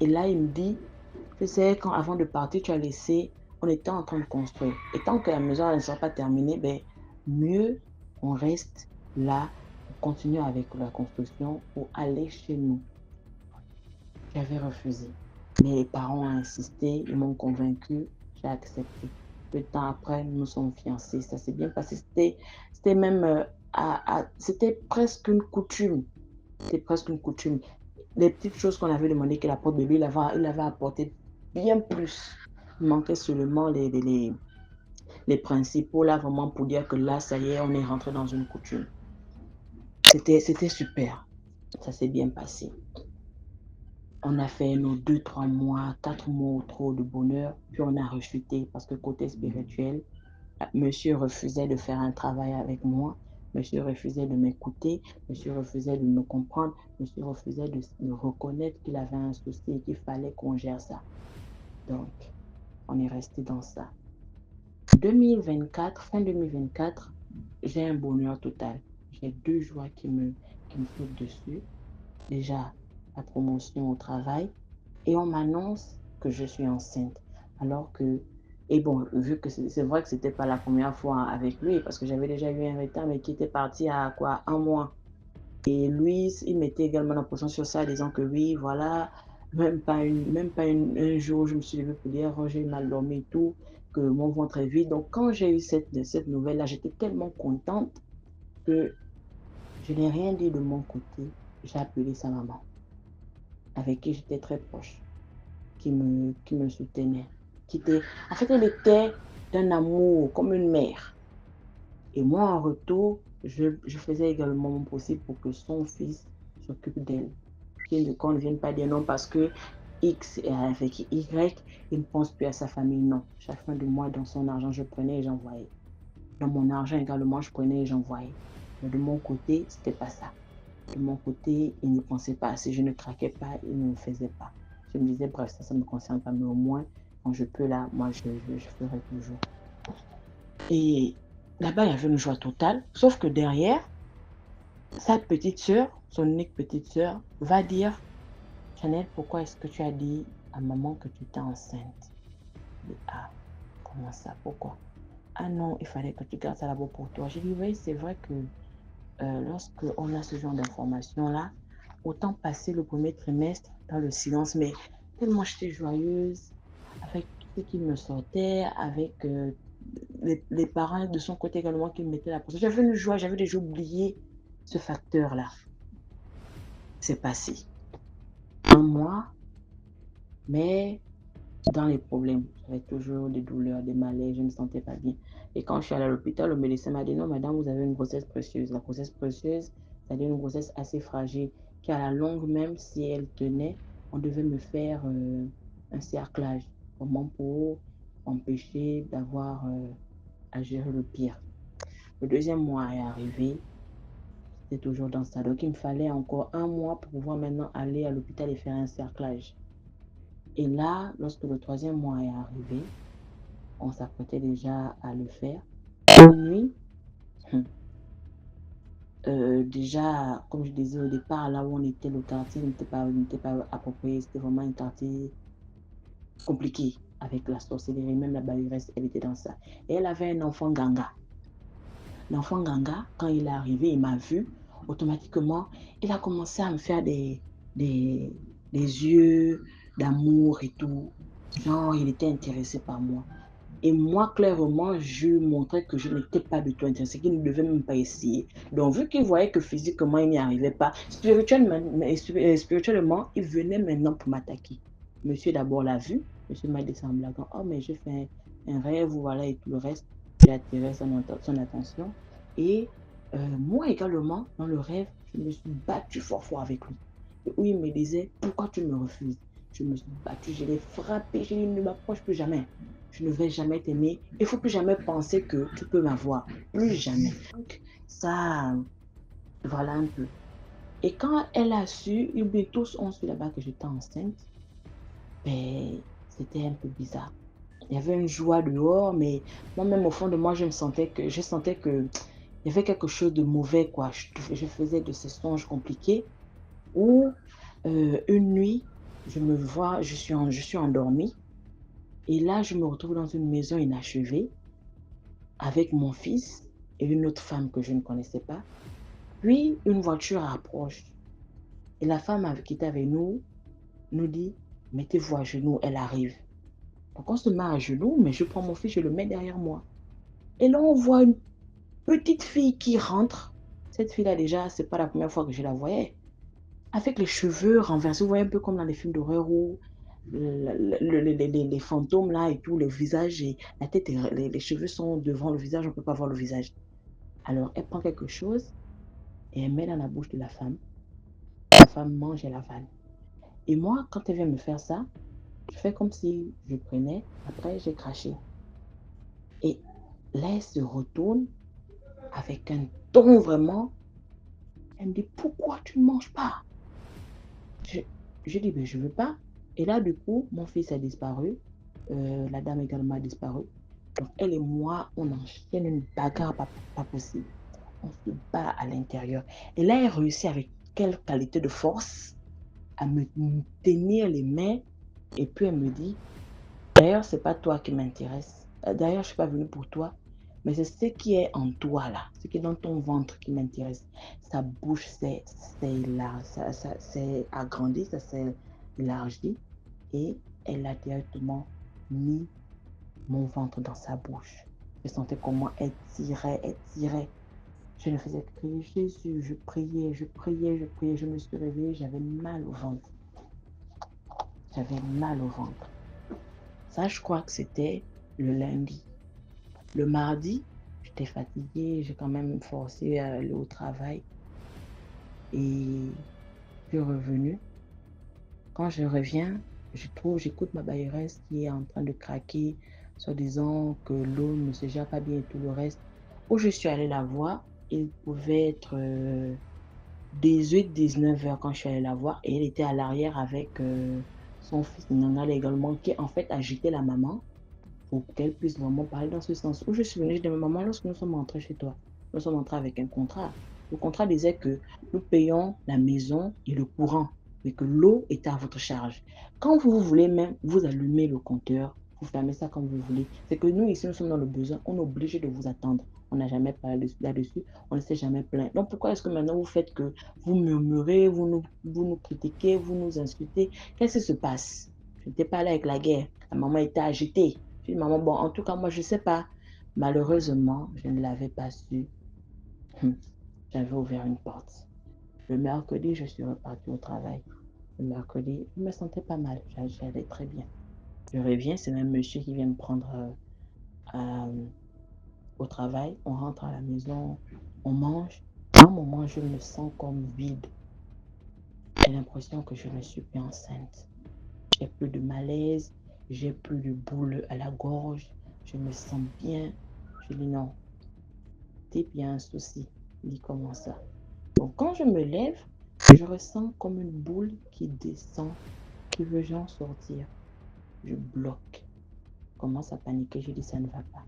Speaker 5: Et là, il me dit, tu sais, avant de partir, tu as laissé, on était en train de construire. Et tant que la maison ne sera pas terminée, ben, mieux on reste là, on continue avec la construction ou aller chez nous. J'avais refusé. Mais les parents ont insisté, ils m'ont convaincu, j'ai accepté. Peu de temps après, nous nous sommes fiancés. Ça s'est bien passé. C'était même, c'était presque une coutume. C'était presque une coutume. Les petites choses qu'on avait demandé qu'il apporte de lui, il avait apporté bien plus. Il manquait seulement les principaux là, vraiment pour dire que là, ça y est, on est rentré dans une coutume. C'était super. Ça s'est bien passé. On a fait nos 2, 3 mois, 4 mois trop de bonheur, puis on a rechuté parce que côté spirituel, monsieur refusait de faire un travail avec moi, monsieur refusait de m'écouter, monsieur refusait de me comprendre, monsieur refusait de reconnaître qu'il avait un souci et qu'il fallait qu'on gère ça. Donc, on est resté dans ça. 2024, fin 2024, j'ai un bonheur total. J'ai 2 joies qui me sautent dessus. Déjà, la promotion au travail et on m'annonce que je suis enceinte. Alors que, et bon, vu que c'est vrai que c'était pas la première fois avec lui, parce que j'avais déjà eu un retard, mais qui était parti à quoi, 1 mois. Et lui, il mettait également la pression sur ça, disant que oui, voilà, un jour, je me suis levée pour dire, oh, j'ai mal dormi et tout, que mon ventre est vide. Donc, quand j'ai eu cette nouvelle-là, j'étais tellement contente que je n'ai rien dit de mon côté. J'ai appelé sa maman, avec qui j'étais très proche, qui me soutenait, en fait, elle était d'un amour comme une mère. Et moi, en retour, je faisais également mon possible pour que son fils s'occupe d'elle. Qu'on ne vienne pas dire non parce que X est avec Y, il ne pense plus à sa famille. Non. Chaque fin de mois, dans son argent, je prenais et j'envoyais. Dans mon argent également, je prenais et j'envoyais. Mais de mon côté, c'était pas ça. De mon côté, il n'y pensait pas. Si je ne craquais pas, il ne le faisait pas. Je me disais, bref, ça ne me concerne pas, mais au moins, quand je peux là, moi, je ferai toujours. Et là-bas, il y avait une joie totale, sauf que derrière, sa petite sœur, son unique petite sœur, va dire, Chanel, pourquoi est-ce que tu as dit à maman que tu étais enceinte? Je dis, ah, comment ça, pourquoi? Ah non, il fallait que tu gardes ça là-bas pour toi. J'ai dit, oui, c'est vrai que lorsqu'on a ce genre d'informations-là, autant passer le premier trimestre dans le silence, mais tellement j'étais joyeuse avec tout ce qui me sortait, avec les parents de son côté également qui me mettaient la pression. J'avais une joie, j'avais déjà oublié ce facteur-là. C'est passé 1 mois, mais dans les problèmes, j'avais toujours des douleurs, des malaises, je ne me sentais pas bien. Et quand je suis allée à l'hôpital, le médecin m'a dit non, madame, vous avez une grossesse précieuse. La grossesse précieuse, c'est-à-dire une grossesse assez fragile, qui à la longue, même si elle tenait, on devait me faire un cerclage, vraiment pour empêcher d'avoir à gérer le pire. Le deuxième mois est arrivé, c'était toujours dans ça. Donc, il me fallait encore 1 mois pour pouvoir maintenant aller à l'hôpital et faire un cerclage. Et là, lorsque le troisième mois est arrivé, on s'apprêtait déjà à le faire. Une nuit, déjà, comme je disais au départ, là où on était, le quartier n'était pas approprié. C'était vraiment un quartier compliqué avec la sorcellerie. Même la bailleresse, elle était dans ça. Et elle avait un enfant ganga. L'enfant ganga, quand il est arrivé, il m'a vu. Automatiquement, il a commencé à me faire des yeux d'amour et tout. Genre, il était intéressé par moi. Et moi, clairement, je lui montrais que je n'étais pas du tout intéressée, qu'il ne devait même pas essayer. Donc, vu qu'il voyait que physiquement, il n'y arrivait pas, spirituellement, il venait maintenant pour m'attaquer. Monsieur d'abord l'a vu. Monsieur m'a dit ça en blaguant, oh, mais j'ai fait un rêve, voilà, et tout le reste. J'ai attiré son attention. Et moi également, dans le rêve, je me suis battue fort fort avec lui. Et où il me disait, pourquoi tu me refuses? Je me suis battue, je l'ai frappé, je lui ai dit, ne m'approche plus jamais. Je ne vais jamais t'aimer. Il ne faut plus jamais penser que tu peux m'avoir. Plus jamais. Donc, ça, voilà un peu. Et quand elle a su, ils tous ont su là-bas que j'étais enceinte, ben, c'était un peu bizarre. Il y avait une joie dehors, mais moi-même, au fond de moi, je sentais que il y avait quelque chose de mauvais, quoi. Je faisais de ces songes compliqués où une nuit, je suis endormie. Et là, je me retrouve dans une maison inachevée avec mon fils et une autre femme que je ne connaissais pas. Puis, une voiture approche. Et la femme qui était avec nous dit, mettez-vous à genoux, elle arrive. Donc, on se met à genoux, mais je prends mon fils, je le mets derrière moi. Et là, on voit une petite fille qui rentre. Cette fille-là, déjà, c'est pas la première fois que je la voyais. Avec les cheveux renversés, vous voyez un peu comme dans les films d'horreur où les fantômes là et tout, le visage et la tête, les cheveux sont devant le visage, on ne peut pas voir le visage. Alors, elle prend quelque chose, et elle met dans la bouche de la femme mange et avale. Et moi, quand elle vient me faire ça, je fais comme si je prenais, après j'ai craché. Et là, elle se retourne avec un ton vraiment, elle me dit: «Pourquoi tu ne manges pas?» Je je dis: «Beh, je veux pas». Et là, du coup, mon fils a disparu, la dame également a disparu. Donc elle et moi, on enchaîne une bagarre pas possible. On se bat à l'intérieur. Et là, elle réussit avec quelle qualité de force à me tenir les mains et puis elle me dit: «D'ailleurs, c'est pas toi qui m'intéresse. D'ailleurs, je suis pas venue pour toi, mais c'est ce qui est en toi là, ce qui est dans ton ventre qui m'intéresse». Sa bouche ça s'est agrandi, ça s'est élargi et elle a directement mis mon ventre dans sa bouche. Je sentais comment elle tirait, elle tirait. Je ne faisais que crier: «Jésus!» Je priais, je priais, je priais. Je me suis réveillée, j'avais mal au ventre. J'avais mal au ventre. Ça, je crois que c'était le lundi. Le mardi, j'étais fatiguée, j'ai quand même forcé à aller au travail et je suis revenue. Quand je reviens, j'écoute ma bailleresse qui est en train de craquer, soi-disant que l'eau ne se gère pas bien et tout le reste. Où je suis allée la voir, il pouvait être 18-19 heures quand je suis allée la voir et elle était à l'arrière avec son fils Nana également qui en fait agitait la maman pour qu'elle puisse vraiment parler dans ce sens. Où je suis venue, je dis: «Mais maman, lorsque nous sommes rentrés chez toi, nous sommes entrés avec un contrat. Le contrat disait que nous payons la maison et le courant, mais que l'eau était à votre charge. Quand vous voulez même, vous allumez le compteur, vous fermez ça comme vous voulez. C'est que nous, ici, nous sommes dans le besoin, on est obligé de vous attendre. On n'a jamais parlé là-dessus, on ne s'est jamais plaint. Donc pourquoi est-ce que maintenant vous faites que vous murmurez, vous nous critiquez, vous nous insultez? Qu'est-ce qui se passe?» Je n'étais pas là avec la guerre. La maman était agitée. J'ai dit: «Maman, bon, en tout cas, moi, je ne sais pas». Malheureusement, je ne l'avais pas su. J'avais ouvert une porte. Le mercredi, je suis repartie au travail. Le mercredi, je me sentais pas mal, j'allais très bien. Je reviens, c'est même monsieur qui vient me prendre au travail. On rentre à la maison, on mange. À un moment, je me sens comme vide. J'ai l'impression que je ne suis plus enceinte. J'ai plus de malaise, j'ai plus de boule à la gorge, je me sens bien. Je dis: «Non, il y a un souci». Il dit: «Comment ça?» Donc quand je me lève, je ressens comme une boule qui descend, qui veut genre sortir. Je bloque. Je commence à paniquer, je dis: «Ça ne va pas».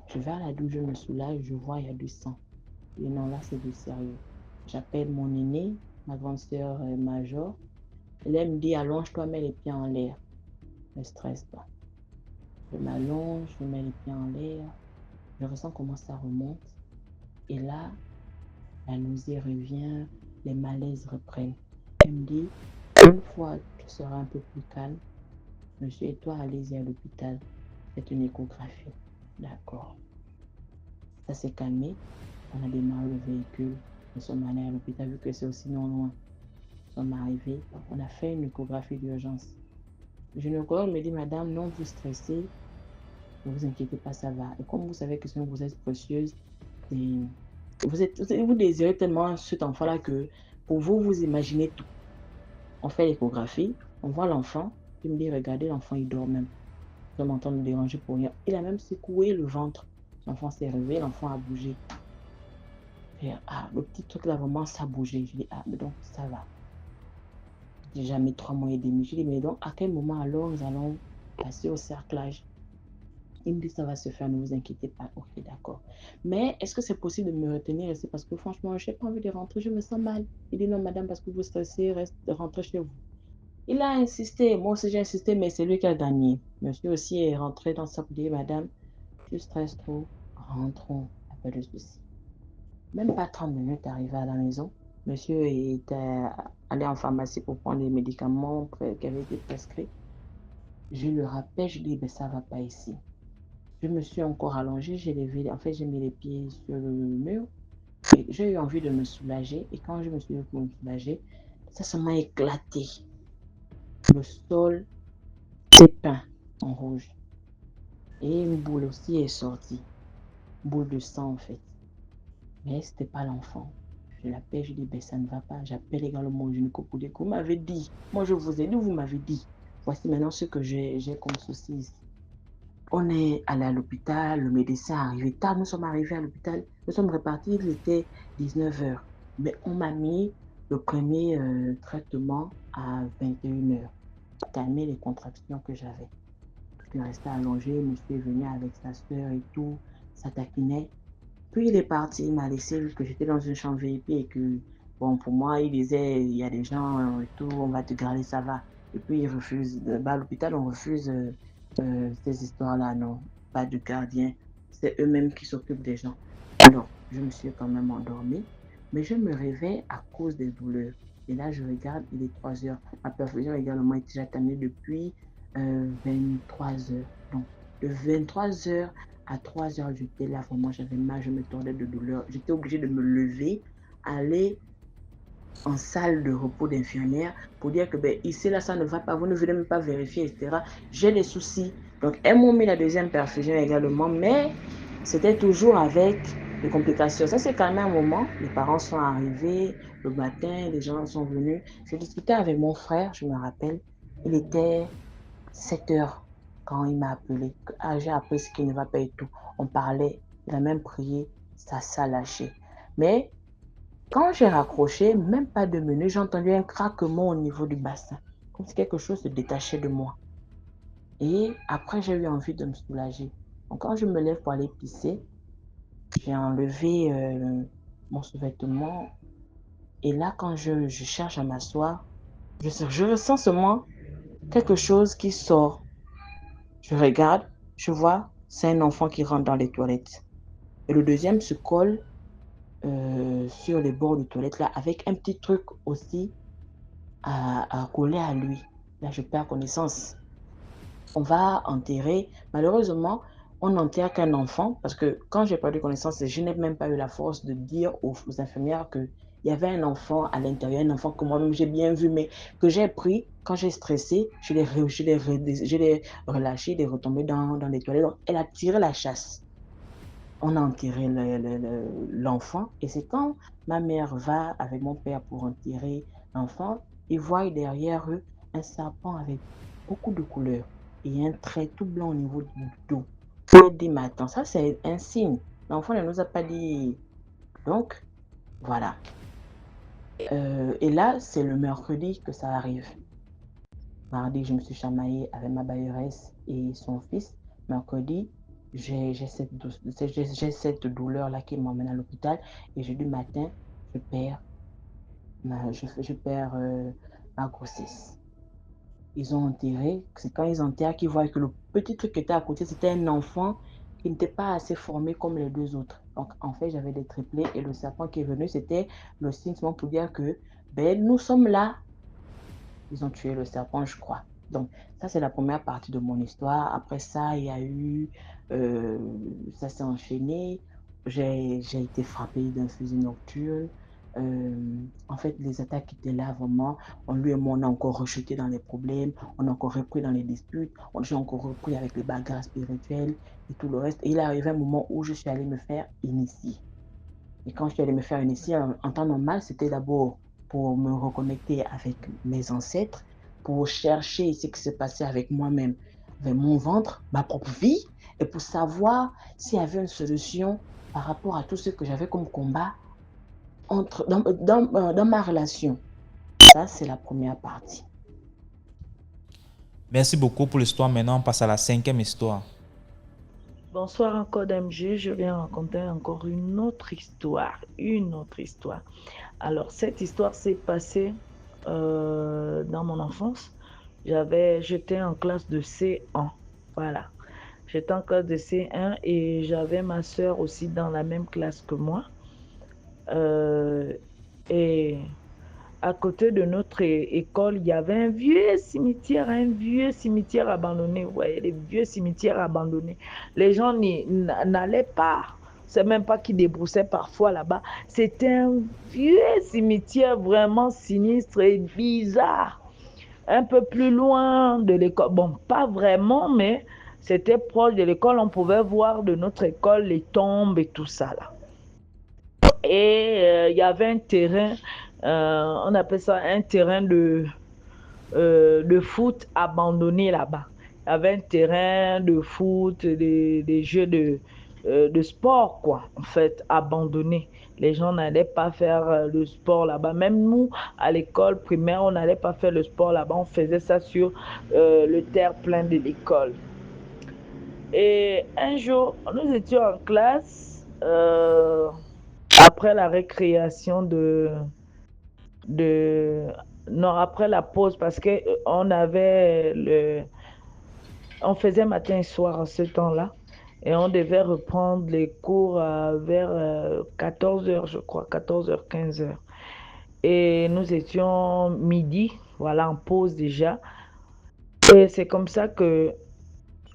Speaker 5: Je vais à la douche, je me soulage, je vois il y a du sang. Je dis: «Non, là c'est du sérieux». J'appelle mon aînée, ma grande sœur majeure. Elle me dit: «Allonge-toi, mets les pieds en l'air». Ne stresse pas. Je m'allonge, je mets les pieds en l'air, je ressens comment ça remonte. Et là, la nausée revient, les malaises reprennent. Elle me dit: «Une fois tu seras un peu plus calme, monsieur et toi allez-y à l'hôpital, faites une échographie». D'accord. Ça s'est calmé, on a démarré le véhicule, nous sommes allés à l'hôpital vu que c'est aussi non loin. Nous sommes arrivés, on a fait une échographie d'urgence. Le gynécologue me dit: «Madame, non vous stressez, ne vous inquiétez pas, ça va. Et comme vous savez que c'est une grossesse précieuse, et vous désirez tellement cet enfant-là que pour vous, vous imaginez tout». On fait l'échographie, on voit l'enfant, il me dit: «Regardez, l'enfant, il dort même. Vous êtes en train de le déranger pour rien». Il a même secoué le ventre. L'enfant s'est réveillé, l'enfant a bougé. Et ah, le petit truc là, vraiment, ça a bougé. Je dis: «Ah, mais donc, ça va». J'ai déjà mis 3 mois et demi. Je dis: «Mais donc, à quel moment alors nous allons passer au cerclage?» Il me dit: «Ça va se faire, ne vous inquiétez pas». OK, d'accord. «Mais est-ce que c'est possible de me retenir ici parce que franchement, je n'ai pas envie de rentrer, je me sens mal». Il dit: «Non, madame, parce que vous stressez, rentrez chez vous». Il a insisté, moi aussi j'ai insisté, mais c'est lui qui a gagné. Monsieur aussi est rentré dans sa boutique: «Madame, tu stresses trop, rentrons, il n'y a pas de souci». Même pas 30 minutes arrivé à la maison, monsieur était allé en pharmacie pour prendre les médicaments qui avaient été prescrits. Je le rappelle, je dis: «Ben ça va pas ici». Je me suis encore allongée, j'ai levé, en fait, j'ai mis les pieds sur le mur et j'ai eu envie de me soulager. Et quand je me suis levée pour me soulager, ça m'a éclaté. Le sol s'est peint en rouge et une boule aussi est sortie, boule de sang en fait. Mais c'était pas l'enfant. Je l'appelle, je dis, ben, ça ne va pas. J'appelle également mon gynéco pour dire que vous m'avez dit. Moi, je vous ai dit, vous m'avez dit. Voici maintenant ce que j'ai comme souci ici. On est allé à l'hôpital, le médecin est arrivé tard, nous sommes arrivés à l'hôpital, nous sommes repartis, il était 19 heures. Mais on m'a mis le premier traitement à 21 heures pour calmer les contractions que j'avais. Je suis restée allongée, monsieur est venu avec sa soeur et tout, ça taquinait. Puis il est parti, il m'a laissé vu que j'étais dans une chambre VIP et que, bon, pour moi, il disait, il y a des gens et tout, on va te garder, ça va. Et puis il refuse, bah, à l'hôpital, on refuse ces histoires-là, non, pas de gardien, c'est eux-mêmes qui s'occupent des gens. Alors, je me suis quand même endormie, mais je me réveille à cause des douleurs. Et là, je regarde, il est 3 heures. Ma perfusion également est déjà terminée depuis 23 heures. Donc, de 23 heures à 3 heures, j'étais là, vraiment, j'avais mal, je me tordais de douleur. J'étais obligée de me lever, aller en salle de repos d'infirmière pour dire que ben, ici, là, ça ne va pas, vous ne venez même pas vérifier, etc. J'ai des soucis. Donc, elles m'ont mis la deuxième perfusion également, mais c'était toujours avec des complications. Ça, c'est quand même un moment. Les parents sont arrivés le matin, les gens sont venus. J'ai discuté avec mon frère, je me rappelle. Il était 7 heures quand il m'a appelé. Ah, j'ai appris ce qui ne va pas et tout. On parlait, il a même prié, ça s'est lâché. Mais quand j'ai raccroché, même pas 2 minutes, j'ai entendu un craquement au niveau du bassin, comme si quelque chose se détachait de moi. Et après, j'ai eu envie de me soulager. Donc, quand je me lève pour aller pisser, j'ai enlevé mon sous-vêtement. Et là, quand je cherche à m'asseoir, je ressens seulement quelque chose qui sort. Je regarde, je vois, c'est un enfant qui rentre dans les toilettes. Et le deuxième se colle sur les bords de toilette là, avec un petit truc aussi à coller à lui. Là, je perds connaissance. On va enterrer. Malheureusement, on n'enterre qu'un enfant parce que quand j'ai perdu connaissance, je n'ai même pas eu la force de dire aux infirmières qu'il y avait un enfant à l'intérieur, un enfant que moi-même j'ai bien vu, mais que j'ai pris quand j'ai stressé, je l'ai relâché, il est retombé dans les toilettes. Donc, elle a tiré la chasse. On a enterré l'enfant et c'est quand ma mère va avec mon père pour enterrer l'enfant, ils voient derrière eux un serpent avec beaucoup de couleurs et un trait tout blanc au niveau du dos. Je dit, mais attends, ça c'est un signe. L'enfant ne nous a pas dit. Donc, voilà. Et là, c'est le mercredi que ça arrive. Mardi, je me suis chamaillée avec ma bailleresse et son fils. Mercredi, j'ai cette douleur-là qui m'emmène à l'hôpital. Et jeudi matin, je perds ma grossesse. Ils ont enterré. C'est quand ils enterrent qu'ils voient que le petit truc qui était à côté, c'était un enfant qui n'était pas assez formé comme les deux autres. Donc, en fait, j'avais des triplés et le serpent qui est venu, c'était le signe pour dire que ben, nous sommes là. Ils ont tué le serpent, je crois. Donc, ça, c'est la première partie de mon histoire. Après ça, il y a eu... ça s'est enchaîné. J'ai été frappée d'un fusil nocturne. En fait, les attaques étaient là, vraiment. Lui et moi, on a encore rechuté dans les problèmes. On a encore repris dans les disputes. J'ai encore repris avec les bagarres spirituelles et tout le reste. Et il est arrivé un moment où je suis allée me faire initier. Et quand je suis allée me faire initier, en temps normal, c'était d'abord pour me reconnecter avec mes ancêtres, pour chercher ce qui s'est passé avec moi-même, avec mon ventre, ma propre vie, et pour savoir s'il y avait une solution par rapport à tout ce que j'avais comme combat dans ma relation. Ça, c'est la première partie.
Speaker 1: Merci beaucoup pour l'histoire. Maintenant, on passe à la cinquième histoire.
Speaker 6: Bonsoir encore DMG, je viens raconter encore une autre histoire. Alors, cette histoire s'est passée dans mon enfance. J'étais en classe de C1, voilà. J'étais en classe de C1 et j'avais ma soeur aussi dans la même classe que moi. Et à côté de notre école, il y avait un vieux cimetière abandonné. Vous voyez, les vieux cimetières abandonnés. Les gens n'allaient pas. C'est même pas qu'ils débroussaient parfois là-bas. C'était un vieux cimetière vraiment sinistre et bizarre. Un peu plus loin de l'école. Bon, pas vraiment, mais c'était proche de l'école. On pouvait voir de notre école les tombes et tout ça là. Et il y avait un terrain, on appelle ça un terrain de foot abandonné là-bas. Il y avait un terrain de foot, des jeux de sport, quoi, en fait, abandonné. Les gens n'allaient pas faire le sport là-bas. Même nous, à l'école primaire, on n'allait pas faire le sport là-bas. On faisait ça sur le terre-plein de l'école. Et un jour, nous étions en classe, après la récréation de... Non, après la pause, parce que on faisait matin et soir à ce temps-là. Et on devait reprendre les cours vers 14 h, je crois, 14 h, 15 h. Et nous étions midi, voilà, en pause déjà. Et c'est comme ça que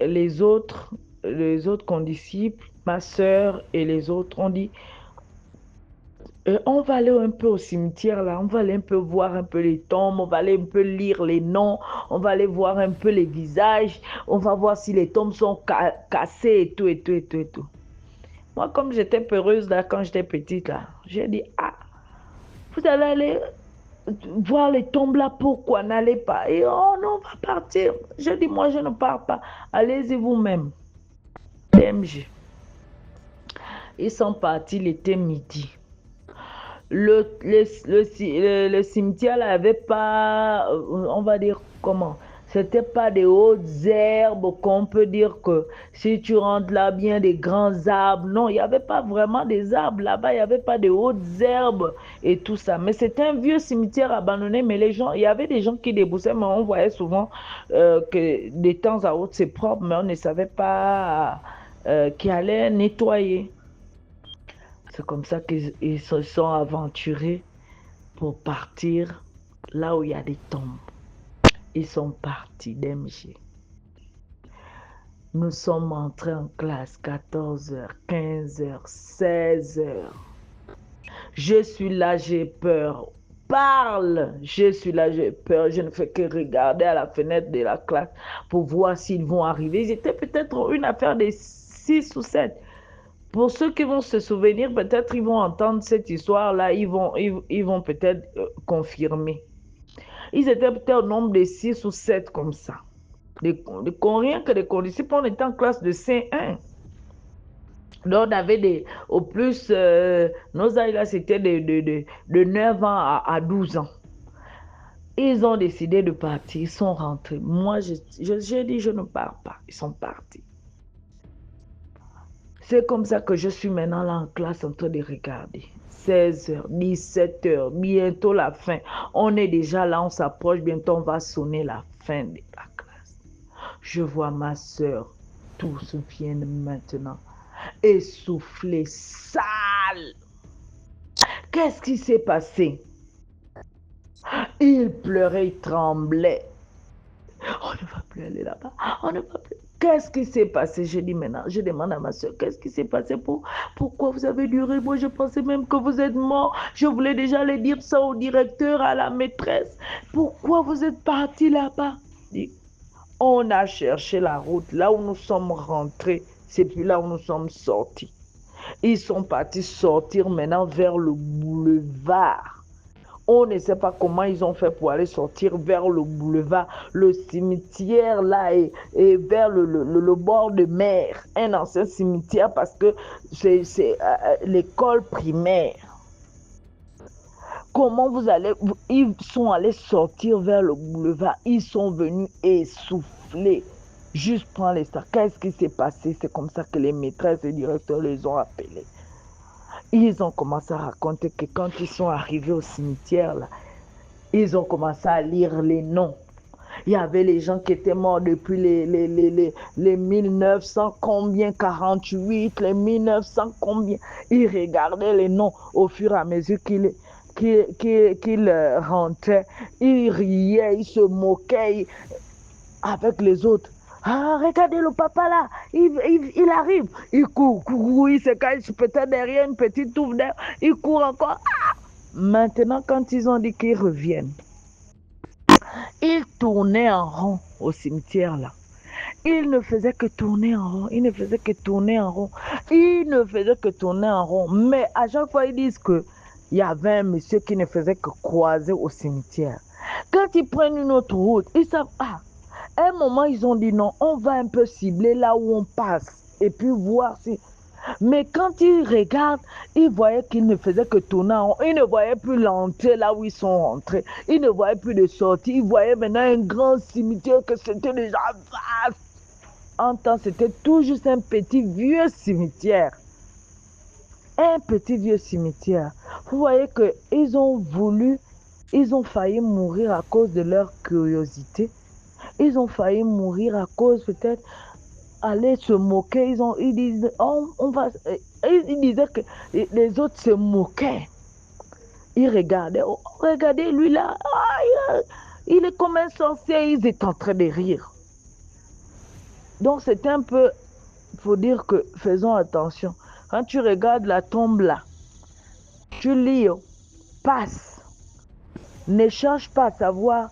Speaker 6: les autres, les autres condisciples, ma sœur et les autres, ont dit, on va aller un peu au cimetière là, on va aller un peu voir un peu les tombes, on va aller un peu lire les noms, on va aller voir un peu les visages, on va voir si les tombes sont cassées et tout, et tout, et tout, et tout. Moi, comme j'étais peureuse là quand j'étais petite là, j'ai dit, ah, vous allez aller voir les tombes là, pourquoi n'allez pas? Et oh non, on va partir. Je dis, moi, je ne pars pas. Allez-y vous-même. DMG. Ils sont partis, il était midi. Le cimetière n'avait pas, on va dire comment, c'était pas des hautes herbes qu'on peut dire que si tu rentres là, bien des grands arbres. Non, il n'y avait pas vraiment des arbres là-bas, il n'y avait pas de hautes herbes et tout ça. Mais c'était un vieux cimetière abandonné, mais les gens, il y avait des gens qui déboussaient, mais on voyait souvent que de temps à autre c'est propre, mais on ne savait pas qui allait nettoyer. C'est comme ça qu'ils se sont aventurés pour partir là où il y a des tombes. Ils sont partis d'MG. Nous sommes entrés en classe 14 h, 15 h, 16 h. Je suis là, j'ai peur. Parle! Je suis là, j'ai peur. Je ne fais que regarder à la fenêtre de la classe pour voir s'ils vont arriver. Ils étaient peut-être une affaire de 6 ou 7. Pour ceux qui vont se souvenir, peut-être ils vont entendre cette histoire-là, ils vont peut-être confirmer. Ils étaient peut-être au nombre de 6 ou 7 comme ça. Rien que des condisciples, on était en classe de C1. Donc, on avait au plus, nos âges là, c'était de 9 ans à 12 ans. Ils ont décidé de partir, ils sont rentrés. Moi, j'ai dit, je ne pars pas. Ils sont partis. C'est comme ça que je suis maintenant là en classe en train de regarder. 16 h, 17 h, bientôt la fin. On est déjà là, on s'approche, bientôt on va sonner la fin de la classe. Je vois ma soeur, tous viennent maintenant, essoufflée, sale. Qu'est-ce qui s'est passé? Il pleurait, il tremblait. On ne va plus aller là-bas, on ne va plus. Qu'est-ce qui s'est passé? Je dis maintenant, je demande à ma soeur, qu'est-ce qui s'est passé? Pourquoi vous avez duré? Moi, je pensais même que vous êtes mort. Je voulais déjà aller dire ça au directeur, à la maîtresse. Pourquoi vous êtes parti là-bas? On a cherché la route. Là où nous sommes rentrés, c'est puis là où nous sommes sortis. Ils sont partis sortir maintenant vers le boulevard. On ne sait pas comment ils ont fait pour aller sortir vers le boulevard, le cimetière là et vers le bord de mer, un ancien cimetière parce que c'est l'école primaire. Comment ils sont allés sortir vers le boulevard, ils sont venus essoufflés. Juste prends les stars. Qu'est-ce qui s'est passé? C'est comme ça que les maîtresses et directeurs les ont appelés. Ils ont commencé à raconter que quand ils sont arrivés au cimetière, là, ils ont commencé à lire les noms. Il y avait les gens qui étaient morts depuis les 1900 combien, 48, les 1900 combien. Ils regardaient les noms au fur et à mesure qu'ils rentraient. Ils riaient, ils se moquaient avec les autres. Ah, regardez le papa là, il arrive. Il court, il se cache peut-être derrière une petite touffe d'air. Il court encore. Ah! Maintenant, quand ils ont dit qu'ils reviennent, ils tournaient en rond au cimetière là. Il ne faisait que tourner en rond, il ne faisait que tourner en rond, il ne faisait que tourner en rond. Mais à chaque fois, ils disent que il y avait un monsieur qui ne faisait que croiser au cimetière. Quand ils prennent une autre route, ils savent, ah, à un moment, ils ont dit non, on va un peu cibler là où on passe et puis voir si. Mais quand ils regardent, ils voyaient qu'ils ne faisaient que tourner en rond. Ils ne voyaient plus l'entrée là où ils sont rentrés. Ils ne voyaient plus de sortie. Ils voyaient maintenant un grand cimetière que c'était déjà vaste. En temps, c'était tout juste un petit vieux cimetière. Un petit vieux cimetière. Vous voyez qu'ils ont voulu, ils ont failli mourir à cause de leur curiosité. Ils ont failli mourir à cause peut-être aller se moquer. Ils disent, oh, on va. Ils disaient que les autres se moquaient. Ils regardaient, oh, regardez lui là, ah, il est comme un sorcier. Ils étaient en train de rire. Donc c'est un peu, il faut dire que faisons attention. Quand tu regardes la tombe là, tu lis, passe. Ne cherche pas à savoir,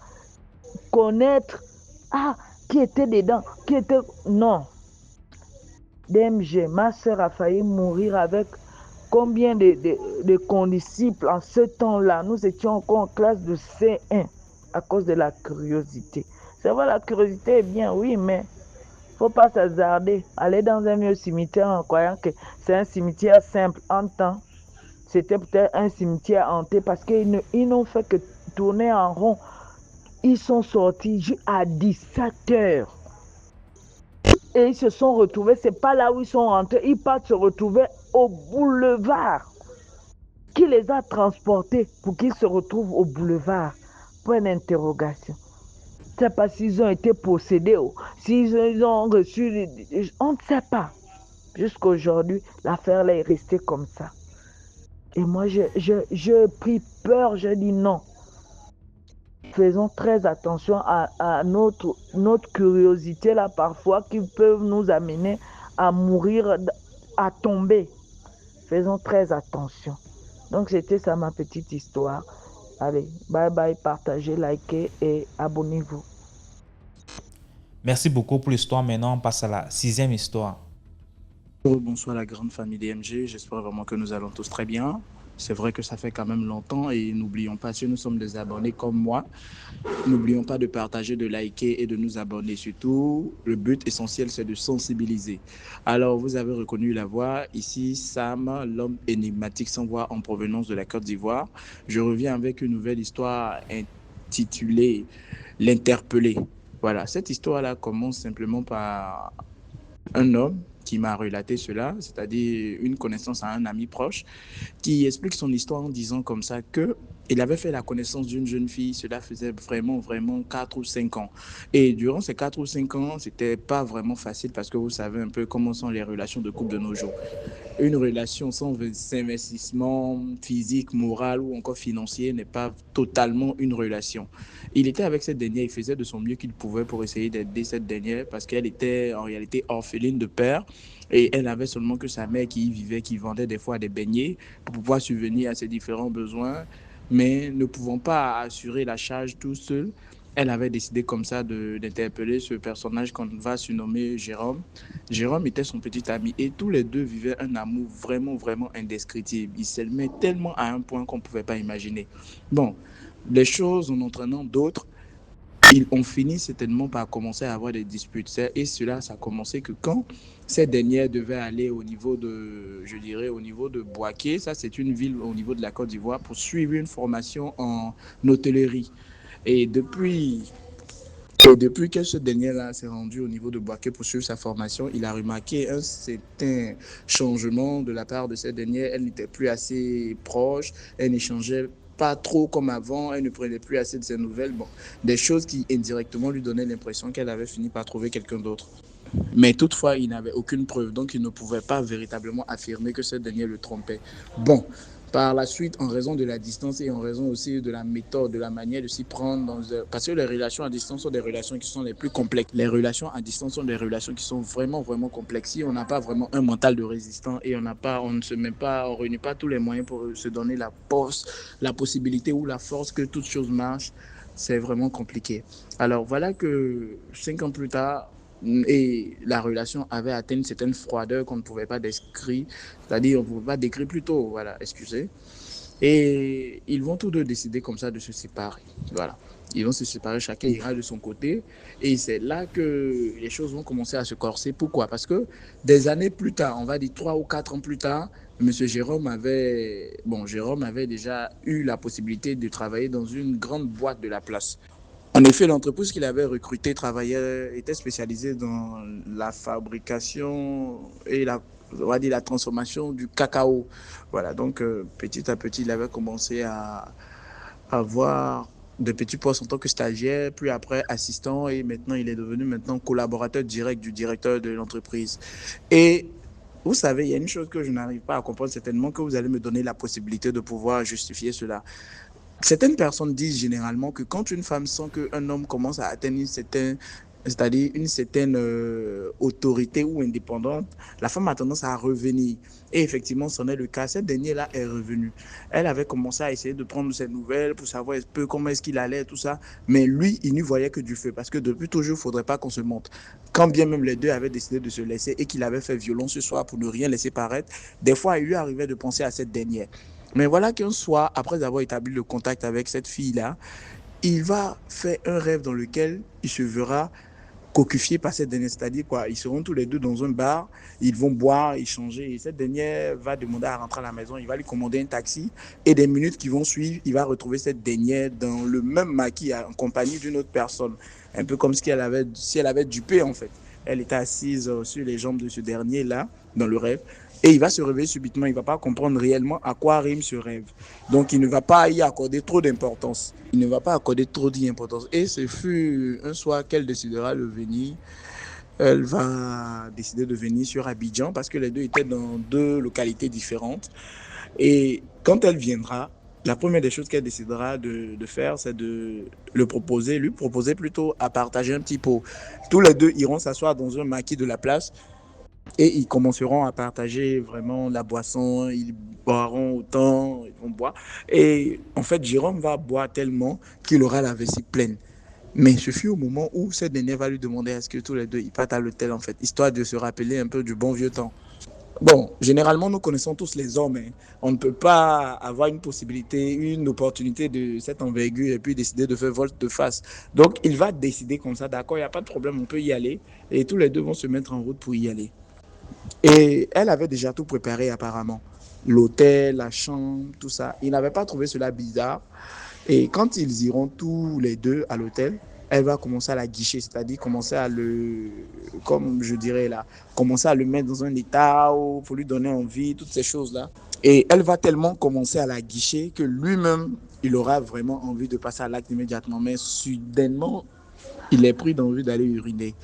Speaker 6: connaître, ah, qui était dedans, qui était. Non. DMG, ma soeur a failli mourir avec combien de condisciples en ce temps-là. Nous étions encore en classe de C1 à cause de la curiosité. C'est vrai, la curiosité est bien, oui, mais il ne faut pas s'hasarder. Aller dans un vieux cimetière en croyant que c'est un cimetière simple. En temps, c'était peut-être un cimetière hanté parce qu'ils n'ont fait que tourner en rond. Ils sont sortis à 17 heures. Et ils se sont retrouvés, c'est pas là où ils sont rentrés, ils partent se retrouver au boulevard. Qui les a transportés pour qu'ils se retrouvent au boulevard? Point d'interrogation. Je ne sais pas s'ils ont été possédés ou s'ils ont reçu. On ne sait pas. Jusqu'à aujourd'hui, l'affaire là est restée comme ça. Et moi, je pris peur, j'ai dit non. Faisons très attention à notre curiosité là parfois qui peuvent nous amener à mourir, à tomber. Faisons très attention. Donc c'était ça ma petite histoire. Allez, bye bye, partagez, likez et abonnez-vous.
Speaker 1: Merci beaucoup pour l'histoire. Maintenant, on passe à la 6e histoire.
Speaker 7: Bonsoir la grande famille DMG, j'espère vraiment que nous allons tous très bien. C'est vrai que ça fait quand même longtemps et n'oublions pas, si nous sommes des abonnés comme moi, n'oublions pas de partager, de liker et de nous abonner. Surtout, le but essentiel, c'est de sensibiliser. Alors, vous avez reconnu la voix. Ici, Sam, l'homme énigmatique sans voix en provenance de la Côte d'Ivoire. Je reviens avec une nouvelle histoire intitulée L'interpellé. Voilà, cette histoire-là commence simplement par un homme qui m'a relaté cela, c'est-à-dire une connaissance à un ami proche, qui explique son histoire en disant comme ça que il avait fait la connaissance d'une jeune fille, cela faisait vraiment 4 ou 5 ans. Et durant ces 4 ou 5 ans, c'était pas vraiment facile parce que vous savez un peu comment sont les relations de couple de nos jours. Une relation sans investissement physique, moral ou encore financier n'est pas totalement une relation. Il était avec cette dernière, il faisait de son mieux qu'il pouvait pour essayer d'aider cette dernière parce qu'elle était en réalité orpheline de père et elle avait seulement que sa mère qui y vivait, qui vendait des fois des beignets pour pouvoir subvenir à ses différents besoins, mais ne pouvant pas assurer la charge tout seul. Elle avait décidé comme ça d'interpeller ce personnage qu'on va surnommer Jérôme. Jérôme était son petit ami et tous les deux vivaient un amour vraiment indescriptible. Ils s'aimaient tellement à un point qu'on ne pouvait pas imaginer. Bon, les choses en entraînant d'autres, ils ont fini certainement par commencer à avoir des disputes. Et cela, ça a commencé que quand cette dernière devait aller au niveau de, je dirais, au niveau de Boaké, ça c'est une ville au niveau de la Côte d'Ivoire, pour suivre une formation en hôtellerie. Et depuis que ce dernier-là s'est rendu au niveau de Boaké pour suivre sa formation, il a remarqué un certain changement de la part de cette dernière. Elle n'était plus assez proche, elle n'échangeait pas trop comme avant, elle ne prenait plus assez de ses nouvelles. Bon, des choses qui indirectement lui donnaient l'impression qu'elle avait fini par trouver quelqu'un d'autre. Mais toutefois, il n'avait aucune preuve, donc il ne pouvait pas véritablement affirmer que cette dernière le trompait. Bon, par la suite, en raison de la distance et en raison aussi de la méthode, de la manière de s'y prendre, parce que les relations à distance sont des relations qui sont les plus complexes. Les relations à distance sont des relations qui sont vraiment complexes. Si on n'a pas vraiment un mental de résistant et on ne se met pas, on réunit pas tous les moyens pour se donner la possibilité ou la force que toute chose marche, c'est vraiment compliqué. Alors voilà que 5 ans plus tard, Et la relation avait atteint une certaine froideur qu'on ne pouvait pas décrire, c'est-à-dire on ne pouvait pas décrire plus tôt, voilà, excusez. Et ils vont tous deux décider comme ça de se séparer. Voilà. Ils vont se séparer, chacun ira de son côté. Et c'est là que les choses vont commencer à se corser. Pourquoi? Parce que des années plus tard, on va dire 3 ou 4 ans plus tard, Jérôme avait déjà eu la possibilité de travailler dans une grande boîte de la place. En effet, l'entreprise qu'il avait recrutée était spécialisée dans la fabrication et on va dire la transformation du cacao. Voilà, donc petit à petit, il avait commencé à avoir de petits postes en tant que stagiaire, puis après assistant, et maintenant il est devenu collaborateur direct du directeur de l'entreprise. Et vous savez, il y a une chose que je n'arrive pas à comprendre, certainement que vous allez me donner la possibilité de pouvoir justifier cela. Certaines personnes disent généralement que quand une femme sent qu'un homme commence à atteindre c'est-à-dire une certaine autorité ou indépendante, la femme a tendance à revenir. Et effectivement, c'en est le cas. Cette dernière-là est revenue. Elle avait commencé à essayer de prendre ses nouvelles pour savoir un peu comment est-ce qu'il allait, tout ça. Mais lui, il n'y voyait que du feu. Parce que depuis toujours, il ne faudrait pas qu'on se monte. Quand bien même les deux avaient décidé de se laisser et qu'il avait fait violence ce soir pour ne rien laisser paraître, des fois, il lui arrivait de penser à cette dernière. Mais voilà qu'un soir, après avoir établi le contact avec cette fille-là, il va faire un rêve dans lequel il se verra cocufié par cette dernière. C'est-à-dire quoi, ils seront tous les deux dans un bar, ils vont boire, échanger, et cette dernière va demander à rentrer à la maison, il va lui commander un taxi, et des minutes qui vont suivre, il va retrouver cette dernière dans le même maquis en compagnie d'une autre personne. Un peu comme si elle avait dupé en fait. Elle était assise sur les jambes de ce dernier-là, dans le rêve. Et il va se réveiller subitement, il ne va pas comprendre réellement à quoi rime ce rêve. Donc il ne va pas y accorder trop d'importance. Il ne va pas accorder trop d'importance. Et ce fut un soir qu'elle décidera de venir. Elle va décider de venir sur Abidjan parce que les deux étaient dans 2 localités différentes. Et quand elle viendra, la première des choses qu'elle décidera de faire, c'est de lui proposer plutôt à partager un petit pot. Tous les deux iront s'asseoir dans un maquis de la place. Et ils commenceront à partager vraiment la boisson, ils boiront autant, ils vont boire. Et en fait, Jérôme va boire tellement qu'il aura la vessie pleine. Mais ce fut au moment où cette dernière va lui demander est-ce que tous les deux ils partent à l'hôtel en fait, histoire de se rappeler un peu du bon vieux temps. Bon, généralement, nous connaissons tous les hommes. Hein. On ne peut pas avoir une possibilité, une opportunité de cette envergure et puis décider de faire volte-face. Donc, il va décider comme ça, d'accord, il n'y a pas de problème, on peut y aller. Et tous les deux vont se mettre en route pour y aller. Et elle avait déjà tout préparé apparemment. L'hôtel, la chambre, tout ça. Il n'avait pas trouvé cela bizarre. Et quand ils iront tous les deux à l'hôtel, elle va commencer à la guicher, c'est-à-dire commencer à comme je dirais là, commencer à le mettre dans un état pour lui donner envie, toutes ces choses-là. Et elle va tellement commencer à la guicher que lui-même, il aura vraiment envie de passer à l'acte immédiatement. Mais soudainement, il est pris d'envie d'aller uriner.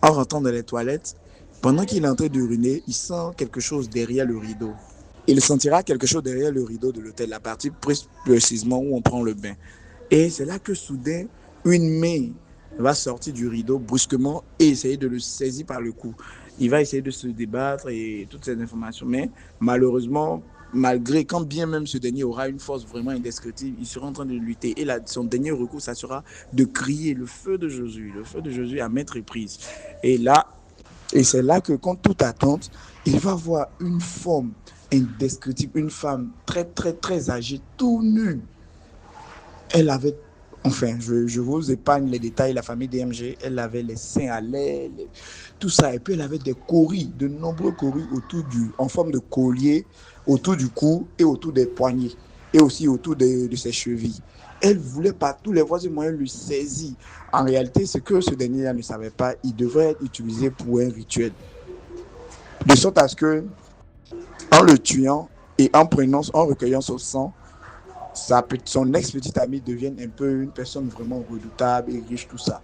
Speaker 7: En rentrant dans les toilettes, pendant qu'il est en train d'uriner, il sent quelque chose derrière le rideau. Il sentira quelque chose derrière le rideau de l'hôtel, la partie précisément où on prend le bain. Et c'est là que soudain, une main va sortir du rideau brusquement et essayer de le saisir par le cou. Il va essayer de se débattre et toutes ces informations. Mais malheureusement, quand bien même ce dernier aura une force vraiment indescriptible, il sera en train de lutter. Et là, son dernier recours, ça sera de crier le feu de Jésus à maintes reprises. Et c'est là que, contre toute attente, il va voir une forme indescriptible, une femme très, très, très âgée, tout nue. Elle avait, je vous épargne les détails, la famille DMG, elle avait les seins à l'air, tout ça. Et puis elle avait des coris, de nombreux coris en forme de collier, autour du cou et autour des poignets, et aussi autour de ses chevilles. Elle voulait par tous les voies et moyens lui saisir. En réalité, ce que ce dernier-là ne savait pas, il devrait être utilisé pour un rituel. De sorte à ce que, en le tuant et en recueillant son sang, son ex-petite amie devienne un peu une personne vraiment redoutable et riche, tout ça.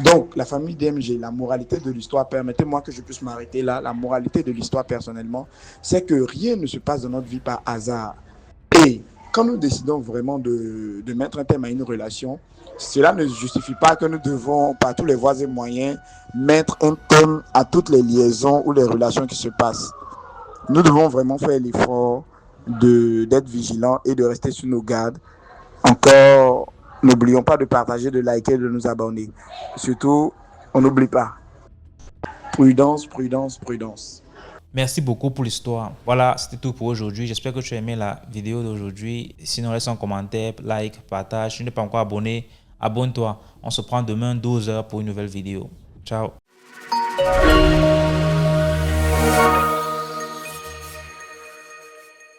Speaker 7: Donc, la famille DMG, la moralité de l'histoire, permettez-moi que je puisse m'arrêter là, la moralité de l'histoire personnellement, c'est que rien ne se passe dans notre vie par hasard. Et quand nous décidons vraiment de mettre un terme à une relation, cela ne justifie pas que nous devons, par tous les voies et moyens, mettre un terme à toutes les liaisons ou les relations qui se passent. Nous devons vraiment faire l'effort d'être vigilants et de rester sur nos gardes. Encore, n'oublions pas de partager, de liker, de nous abonner. Surtout, on n'oublie pas. Prudence, prudence, prudence.
Speaker 1: Merci beaucoup pour l'histoire. Voilà, c'était tout pour aujourd'hui. J'espère que tu as aimé la vidéo d'aujourd'hui. Sinon, laisse un commentaire, like, partage. Si tu n'es pas encore abonné, abonne-toi. On se prend demain 12h pour une nouvelle vidéo. Ciao.